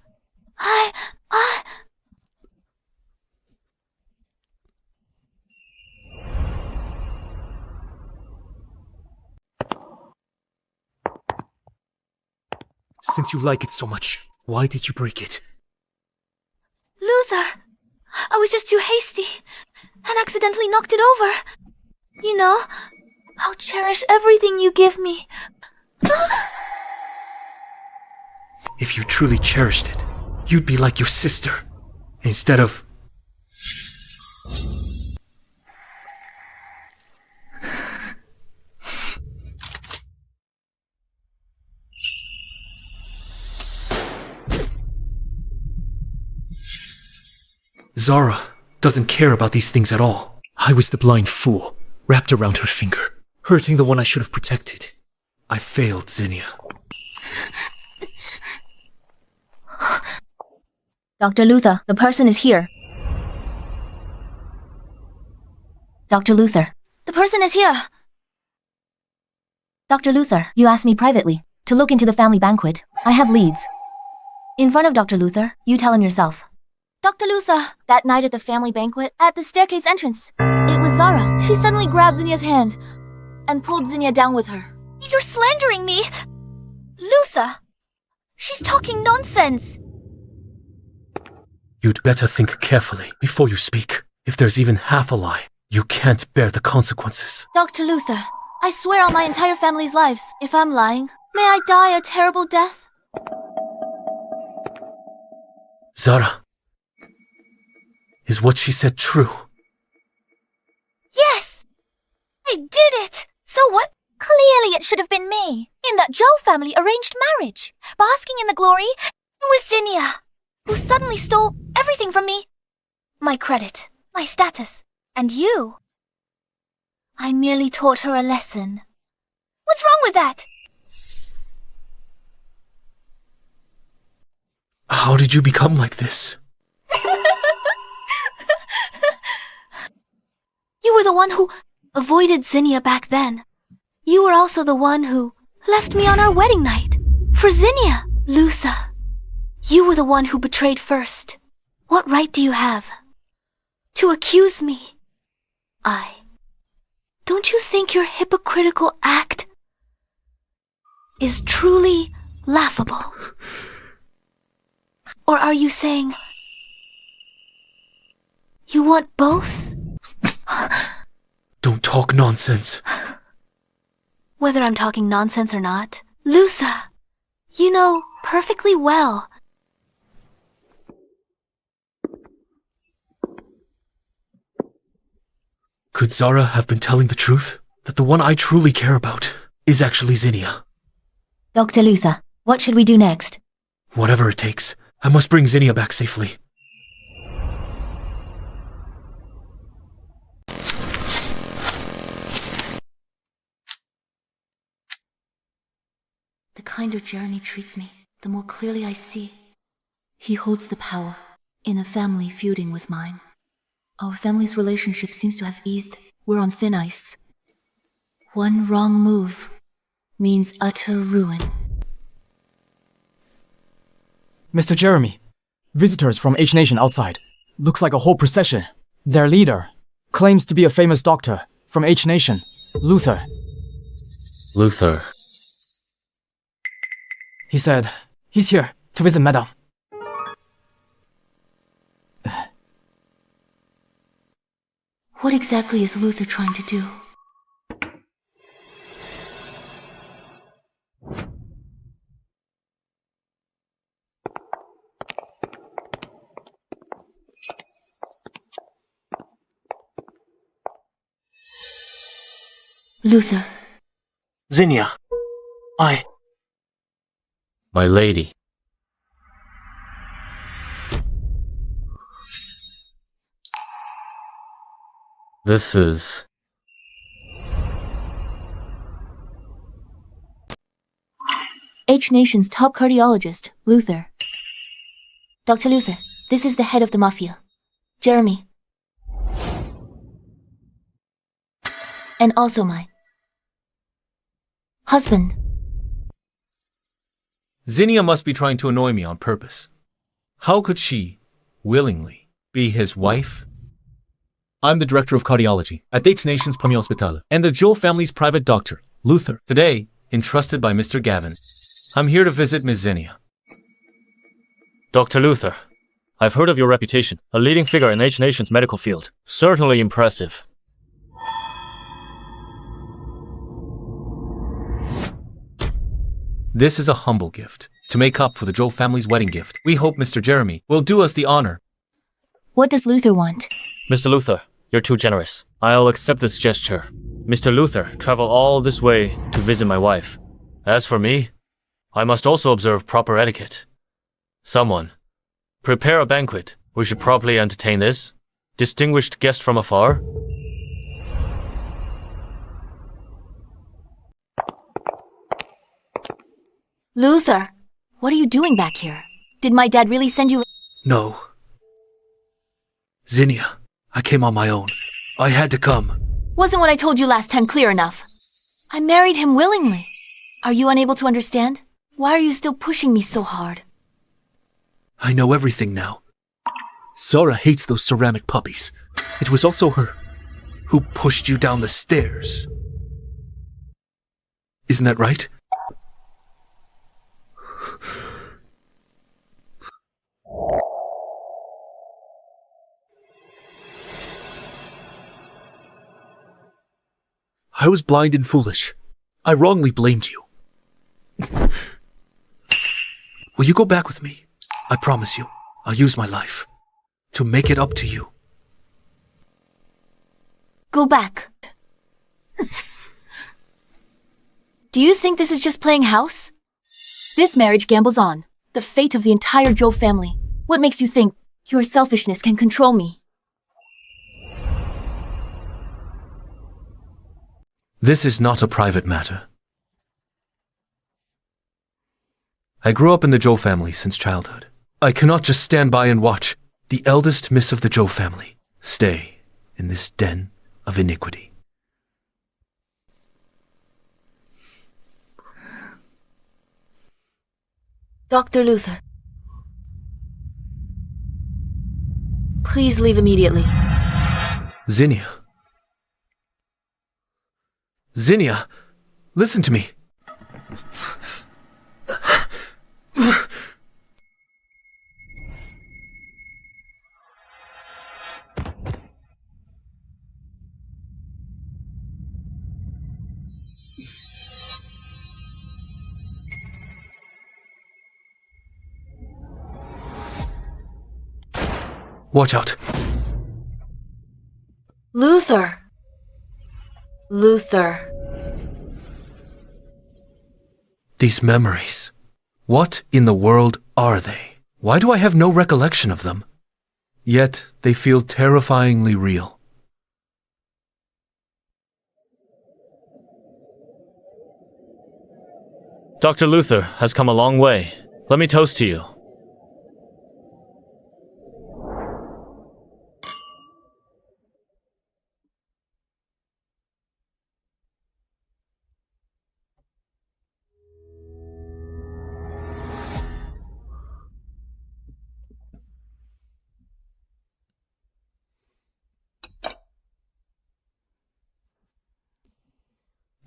Since you like it so much, why did you break it? Luther, I was just too hasty and accidentally knocked it over. You know, I'll cherish everything you give me. If you truly cherished it, you'd be like your sister, instead of... Zara doesn't care about these things at all. I was the blind fool, wrapped around her finger, hurting the one I should have protected. I failed, Zinnia. Dr. Luther, the person is here. Dr. Luther. The person is here. Dr. Luther, you asked me privately to look into the family banquet. I have leads. In front of Dr. Luther, you tell him yourself. Dr. Luther, that night at the family banquet, at the staircase entrance, it was Zara. She suddenly grabbed Zinnia's hand and pulled Zinnia down with her. You're slandering me! Luther! She's talking nonsense! You'd better think carefully before you speak. If there's even half a lie, you can't bear the consequences. Dr. Luther, I swear on my entire family's lives, if I'm lying, may I die a terrible death? Zara, is what she said true? Yes! I did it! So what? Clearly it should have been me. In that Zhou family arranged marriage. Basking in the glory, it was Zinnia, who suddenly stole everything from me. My credit, my status, and you. I merely taught her a lesson. What's wrong with that? How did you become like this? You were the one who avoided Zinnia back then. You were also the one who left me on our wedding night. For Zinnia, Luther. You were the one who betrayed first. What right do you have to accuse me? Don't you think your hypocritical act is truly laughable? Or are you saying you want both? Don't talk nonsense. Whether I'm talking nonsense or not, Luther, you know perfectly well. Could Zara have been telling the truth? That the one I truly care about is actually Zinnia? Dr. Luther, what should we do next? Whatever it takes, I must bring Zinnia back safely. The kinder Jeremy treats me, the more clearly I see. He holds the power in a family feuding with mine. Our family's relationship seems to have eased. We're on thin ice. One wrong move means utter ruin. Mr. Jeremy, visitors from H Nation outside. Looks like a whole procession. Their leader claims to be a famous doctor from H Nation, Luther. Luther. He said he's here to visit Madame. What exactly is Luther trying to do? Luther. Zinnia. My lady. This is... H Nation's top cardiologist, Luther. Dr. Luther, this is the head of the Mafia, Jeremy. And also my husband. Zinnia must be trying to annoy me on purpose. How could she, willingly, be his wife? I'm the director of cardiology at H Nation's Premier Hospital and the Joe family's private doctor, Luther. Today, entrusted by Mr. Gavin, I'm here to visit Miss Zinnia. Dr. Luther, I've heard of your reputation, a leading figure in H Nation's medical field. Certainly impressive. This is a humble gift to make up for the Joe family's wedding gift. We hope Mr. Jeremy will do us the honor. What does Luther want? Mr. Luther, you're too generous. I'll accept this gesture. Mr. Luther traveled all this way to visit my wife. As for me, I must also observe proper etiquette. Someone, prepare a banquet. We should properly entertain this distinguished guest from afar. Luther, what are you doing back here? Did my dad really send you? No. Zinnia, I came on my own. I had to come. Wasn't what I told you last time clear enough? I married him willingly. Are you unable to understand? Why are you still pushing me so hard? I know everything now. Zara hates those ceramic puppies. It was also her who pushed you down the stairs. Isn't that right? I was blind and foolish. I wrongly blamed you. Will you go back with me? I promise you, I'll use my life to make it up to you. Go back. Do you think this is just playing house? This marriage gambles on the fate of the entire Joe family. What makes you think your selfishness can control me? This is not a private matter. I grew up in the Joe family since childhood. I cannot just stand by and watch the eldest miss of the Joe family stay in this den of iniquity. Dr. Luther, Please leave immediately. Zinnia. Zinnia, listen to me. Watch out. Luther! Luther. These memories. What in the world are they? Why do I have no recollection of them? Yet they feel terrifyingly real. Dr. Luther has come a long way. Let me toast to you.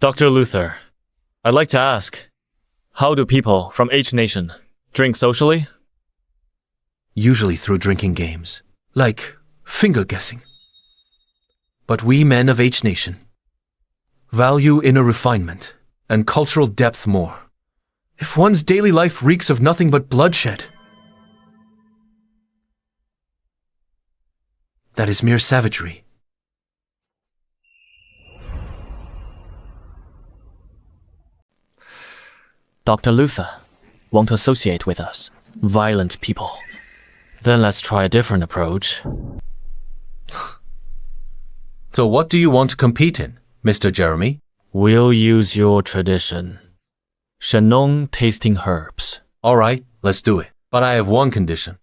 Dr. Luther, I'd like to ask, how do people from H Nation drink socially? Usually through drinking games, like finger guessing. But we men of H Nation value inner refinement and cultural depth more. If one's daily life reeks of nothing but bloodshed, that is mere savagery. Dr. Luther won't associate with us, violent people. Then let's try a different approach. So what do you want to compete in, Mr. Jeremy? We'll use your tradition. Shannon tasting herbs. All right, let's do it. But I have one condition.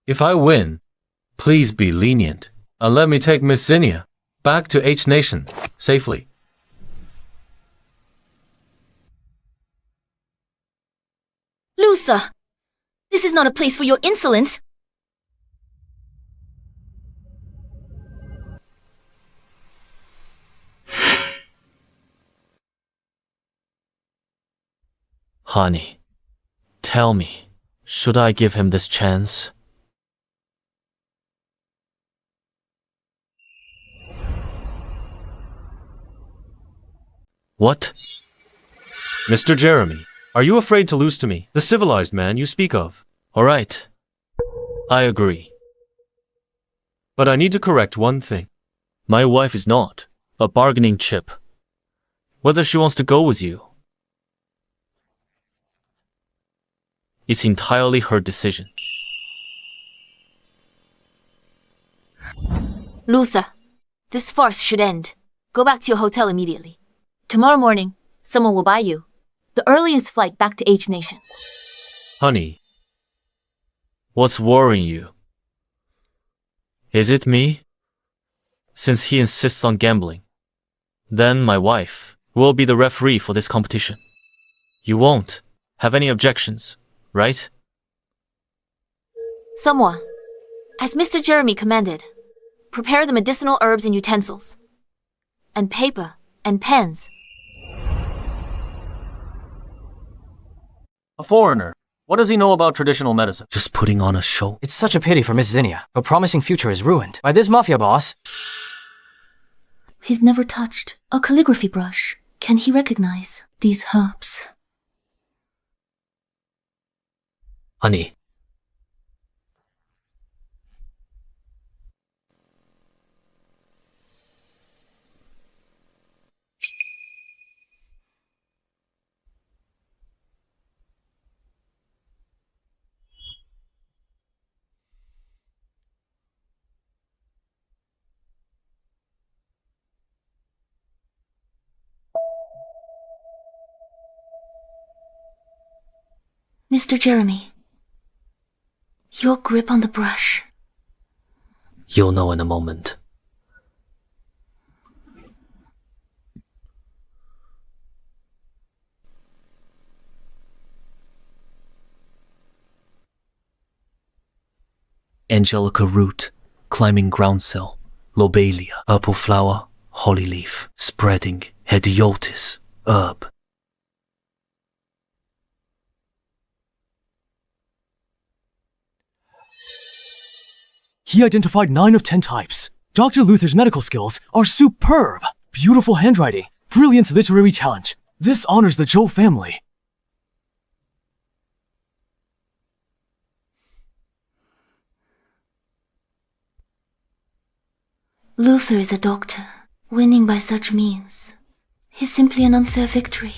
If I win, please be lenient and let me take Miss Zinnia back to H Nation safely. Luther! This is not a place for your insolence! Honey, tell me, should I give him this chance? What? Mr. Jeremy, are you afraid to lose to me, the civilized man you speak of? All right. I agree. But I need to correct one thing. My wife is not a bargaining chip. Whether she wants to go with you, it's entirely her decision. Luther, this farce should end. Go back to your hotel immediately. Tomorrow morning, someone will buy you the earliest flight back to H Nation. Honey, What's worrying you? Is it me? Since he insists on gambling, then my wife will be the referee for this competition. You won't have any objections, right? Someone, as Mr. Jeremy commanded, prepare the medicinal herbs and utensils, and paper and pens. A foreigner. What does he know about traditional medicine? just putting on a show. It's such a pity for Miss Zinnia. Her promising future is ruined by this Mafia Boss. He's never touched a calligraphy brush. Can he recognize these herbs? Honey. Mr. Jeremy, your grip on the brush. You'll know in a moment. angelica root, climbing groundsel, lobelia, purple flower, holly leaf, spreading, hediotis, herb. He identified 9 of 10 types. Dr. Luther's medical skills are superb. Beautiful handwriting, brilliant literary talent. This honors the Zhou family. Luther is a doctor. Winning by such means is simply an unfair victory.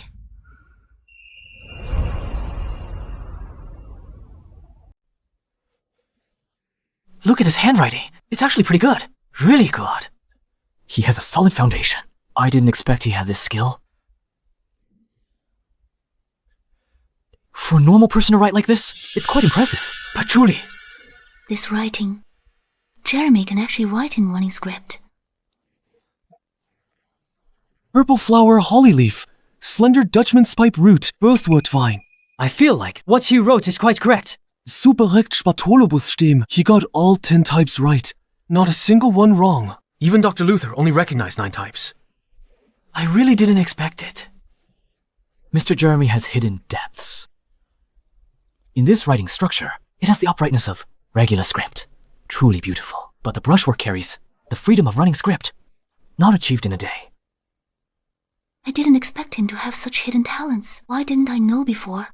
Look at his handwriting. It's actually pretty good. Really good. He has a solid foundation. I didn't expect he had this skill. For a normal person to write like this, it's quite impressive. But truly, This writing, Jeremy can actually write in running script. purple flower holly leaf, slender Dutchman's pipe root, earthwood vine. I feel like what he wrote is quite correct. Superrecht Spatolobus stem. He got all 10 types right. Not a single one wrong. Even Dr. Luther only recognized 9 types. I really didn't expect it. Mr. Jeremy has hidden depths. In this writing structure, it has the uprightness of regular script. Truly beautiful. But the brushwork carries the freedom of running script. Not achieved in a day. I didn't expect him to have such hidden talents. Why didn't I know before?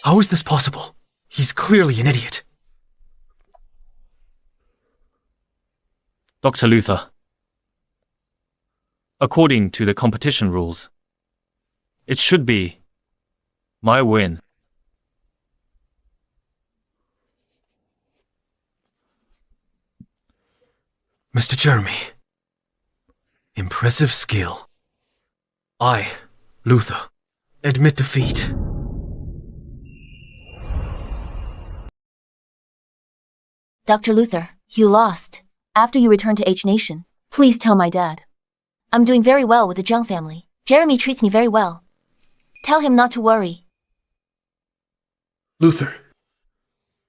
How is this possible? He's clearly an idiot. Dr. Luther, according to the competition rules, it should be my win. Mr. Jeremy. Impressive skill. I, Luther, admit defeat. Dr. Luther, you lost. After you return to H Nation, please tell my dad. I'm doing very well with the Zhang family. Jeremy treats me very well. Tell him not to worry. Luther,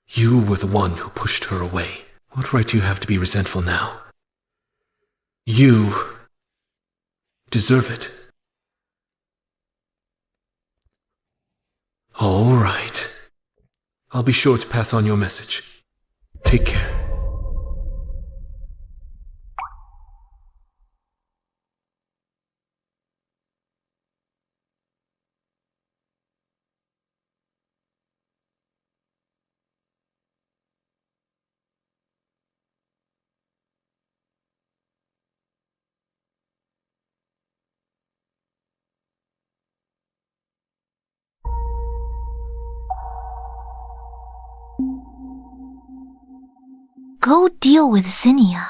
you were the one who pushed her away. What right do you have to be resentful now? You deserve it. All right. I'll be sure to pass on your message. Take care. Go deal with Zinnia.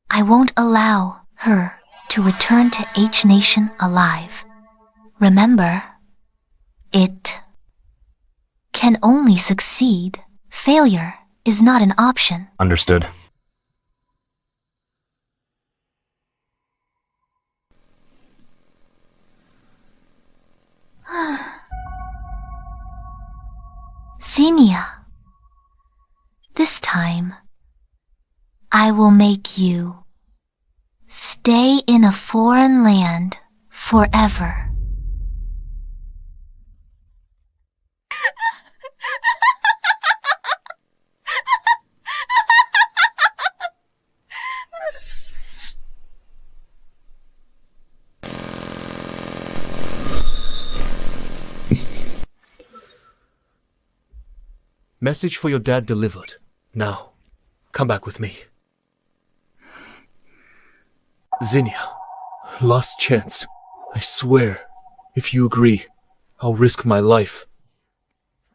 I won't allow her to return to H Nation alive. Remember, it can only succeed. Failure is not an option. Understood. Zinnia, this time, I will make you stay in a foreign land forever. Message for your dad delivered. Now, come back with me. Zinnia, last chance. I swear, if you agree, I'll risk my life.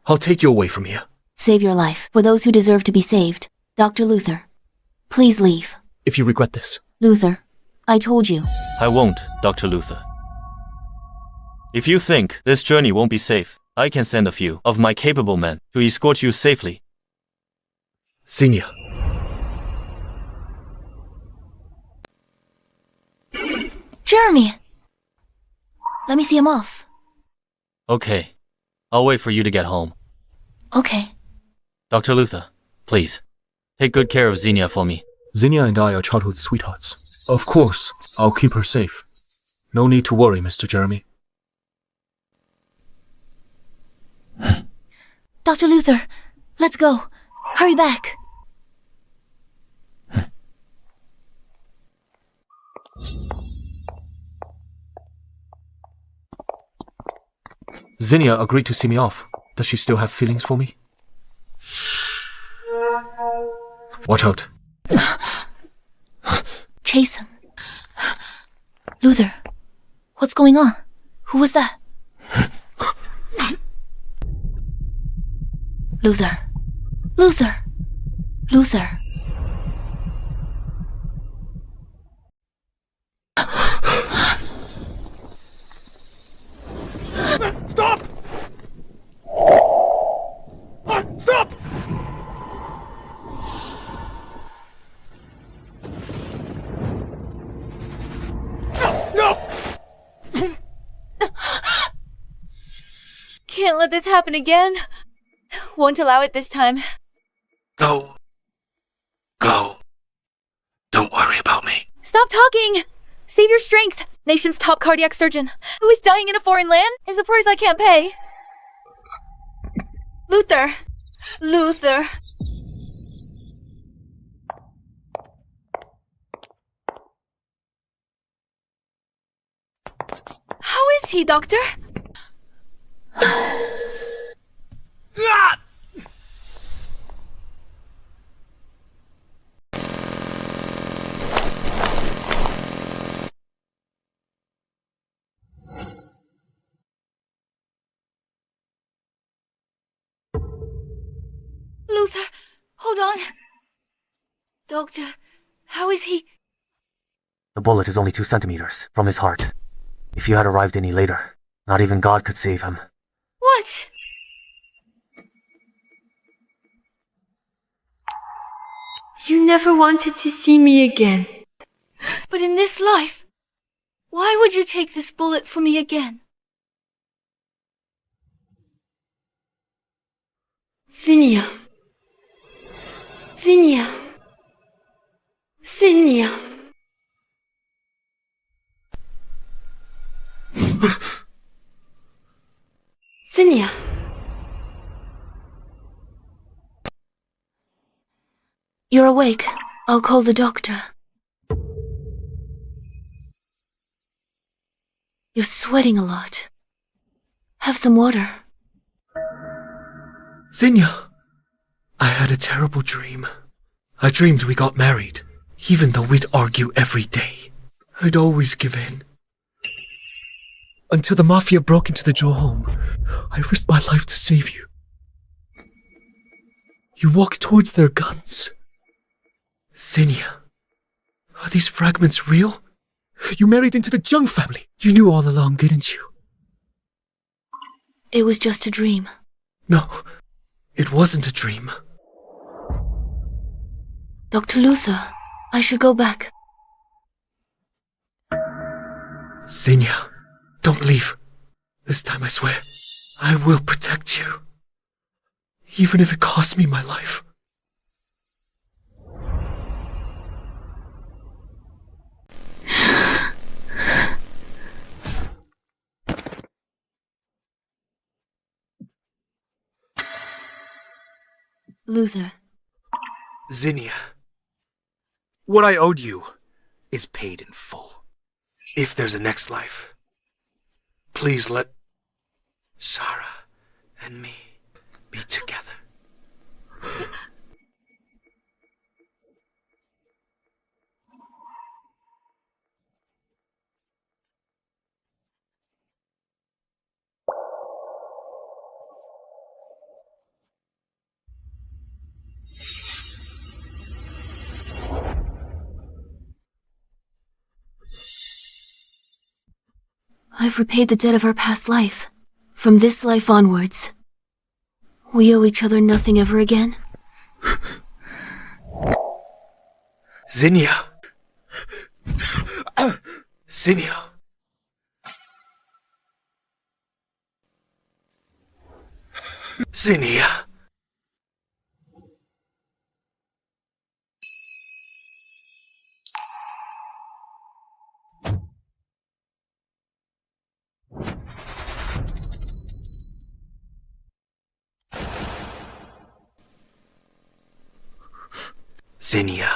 I'll take you away from here. Save your life for those who deserve to be saved. Dr. Luther, please leave. If you regret this. Luther, I told you. I won't, Dr. Luther. If you think this journey won't be safe, I can send a few of my capable men to escort you safely. Zinnia. Jeremy! Let me see him off. Okay. I'll wait for you to get home. Okay. Dr. Luther, please. Take good care of Xenia for me. Zinnia and I are childhood sweethearts. Of course, I'll keep her safe. No need to worry, Mr. Jeremy. Dr. Luther, let's go. Hurry back. Zinnia agreed to see me off. Does she still have feelings for me? Watch out. Chase him. Luther, what's going on? Who was that? Luther. Luther. Luther. Stop! Stop! No! Can't let this happen again. Won't allow it this time. Go. Go. Don't worry about me. Stop talking! Save your strength! Nation's top cardiac surgeon, who is dying in a foreign land, is a price I can't pay. Luther! Luther! How is he, Doctor? Luther, hold on. Doctor, how is he? The bullet is only 2 centimeters from his heart. If you had arrived any later, not even God could save him. What? You never wanted to see me again. But in this life, why would you take this bullet for me again? Zinnia. Zinnia. Zinnia. Zinnia. You're awake. I'll call the doctor. You're sweating a lot. Have some water. Zinnia! I had a terrible dream. I dreamed we got married, even though we'd argue every day. I'd always give in. Until the Mafia broke into the Joe home, I risked my life to save you. You walked towards their guns. Zinnia, are these fragments real? You married into the Jung family. You knew all along, didn't you? It was just a dream. No, it wasn't a dream. Dr. Luther, I should go back. Zinnia, don't leave. This time I swear, I will protect you. Even if it costs me my life. Luther. Zinnia, what I owed you is paid in full. If there's a next life, please let Sarah and me be together. I've repaid the debt of our past life. From this life onwards, we owe each other nothing ever again. Zinnia! Zinnia! Zinnia. Zinnia.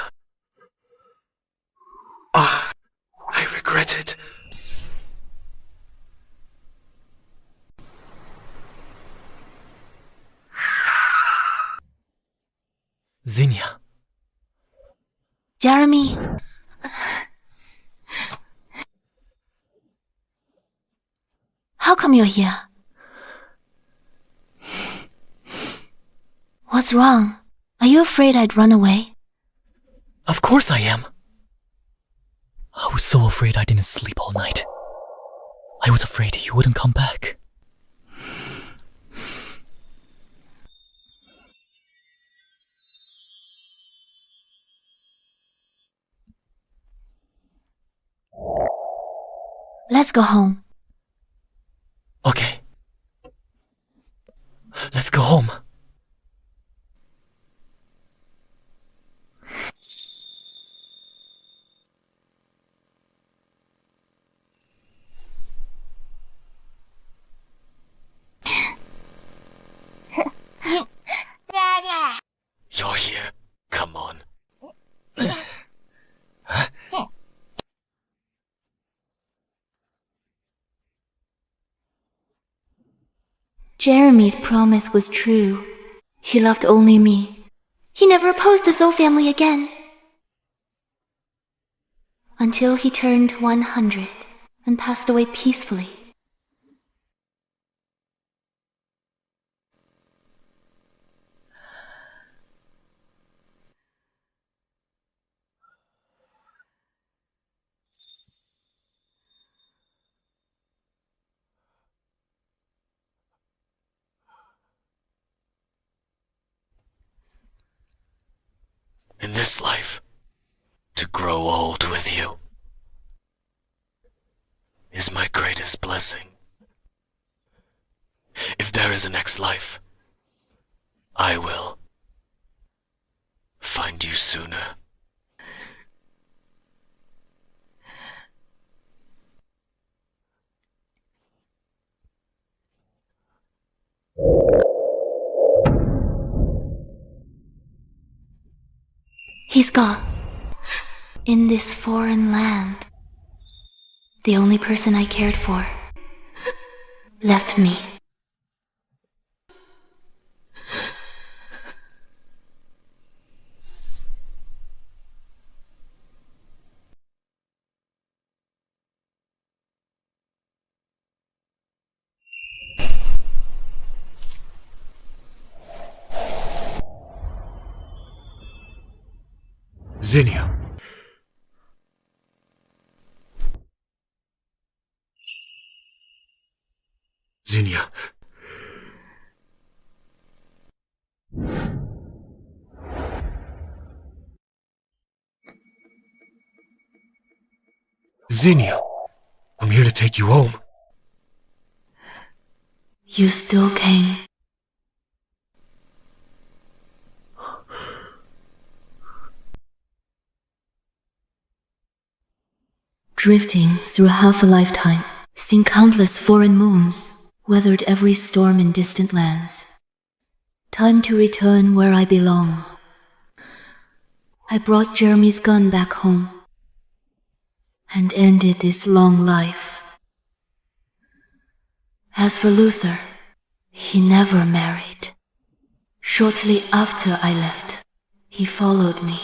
Ah, I regret it. Zinnia. Jeremy. How come you're here? What's wrong? Are you afraid I'd run away? Of course I am. I was so afraid I didn't sleep all night. I was afraid you wouldn't come back. Let's go home. Okay. Let's go home. You're here. Come on. Jeremy's promise was true. He loved only me. He never opposed the Zhou family again. Until he turned 100 and passed away peacefully. In this life, to grow old with you is my greatest blessing. If there is a next life, I will find you sooner. He's gone. In this foreign land, the only person I cared for left me. Zinnia. Zinnia. Zinnia. I'm here to take you home. You still came. Drifting through half a lifetime, seen countless foreign moons, weathered every storm in distant lands. Time to return where I belong. I brought Jeremy's gun back home and ended this long life. As for Luther, he never married. Shortly after I left, he followed me.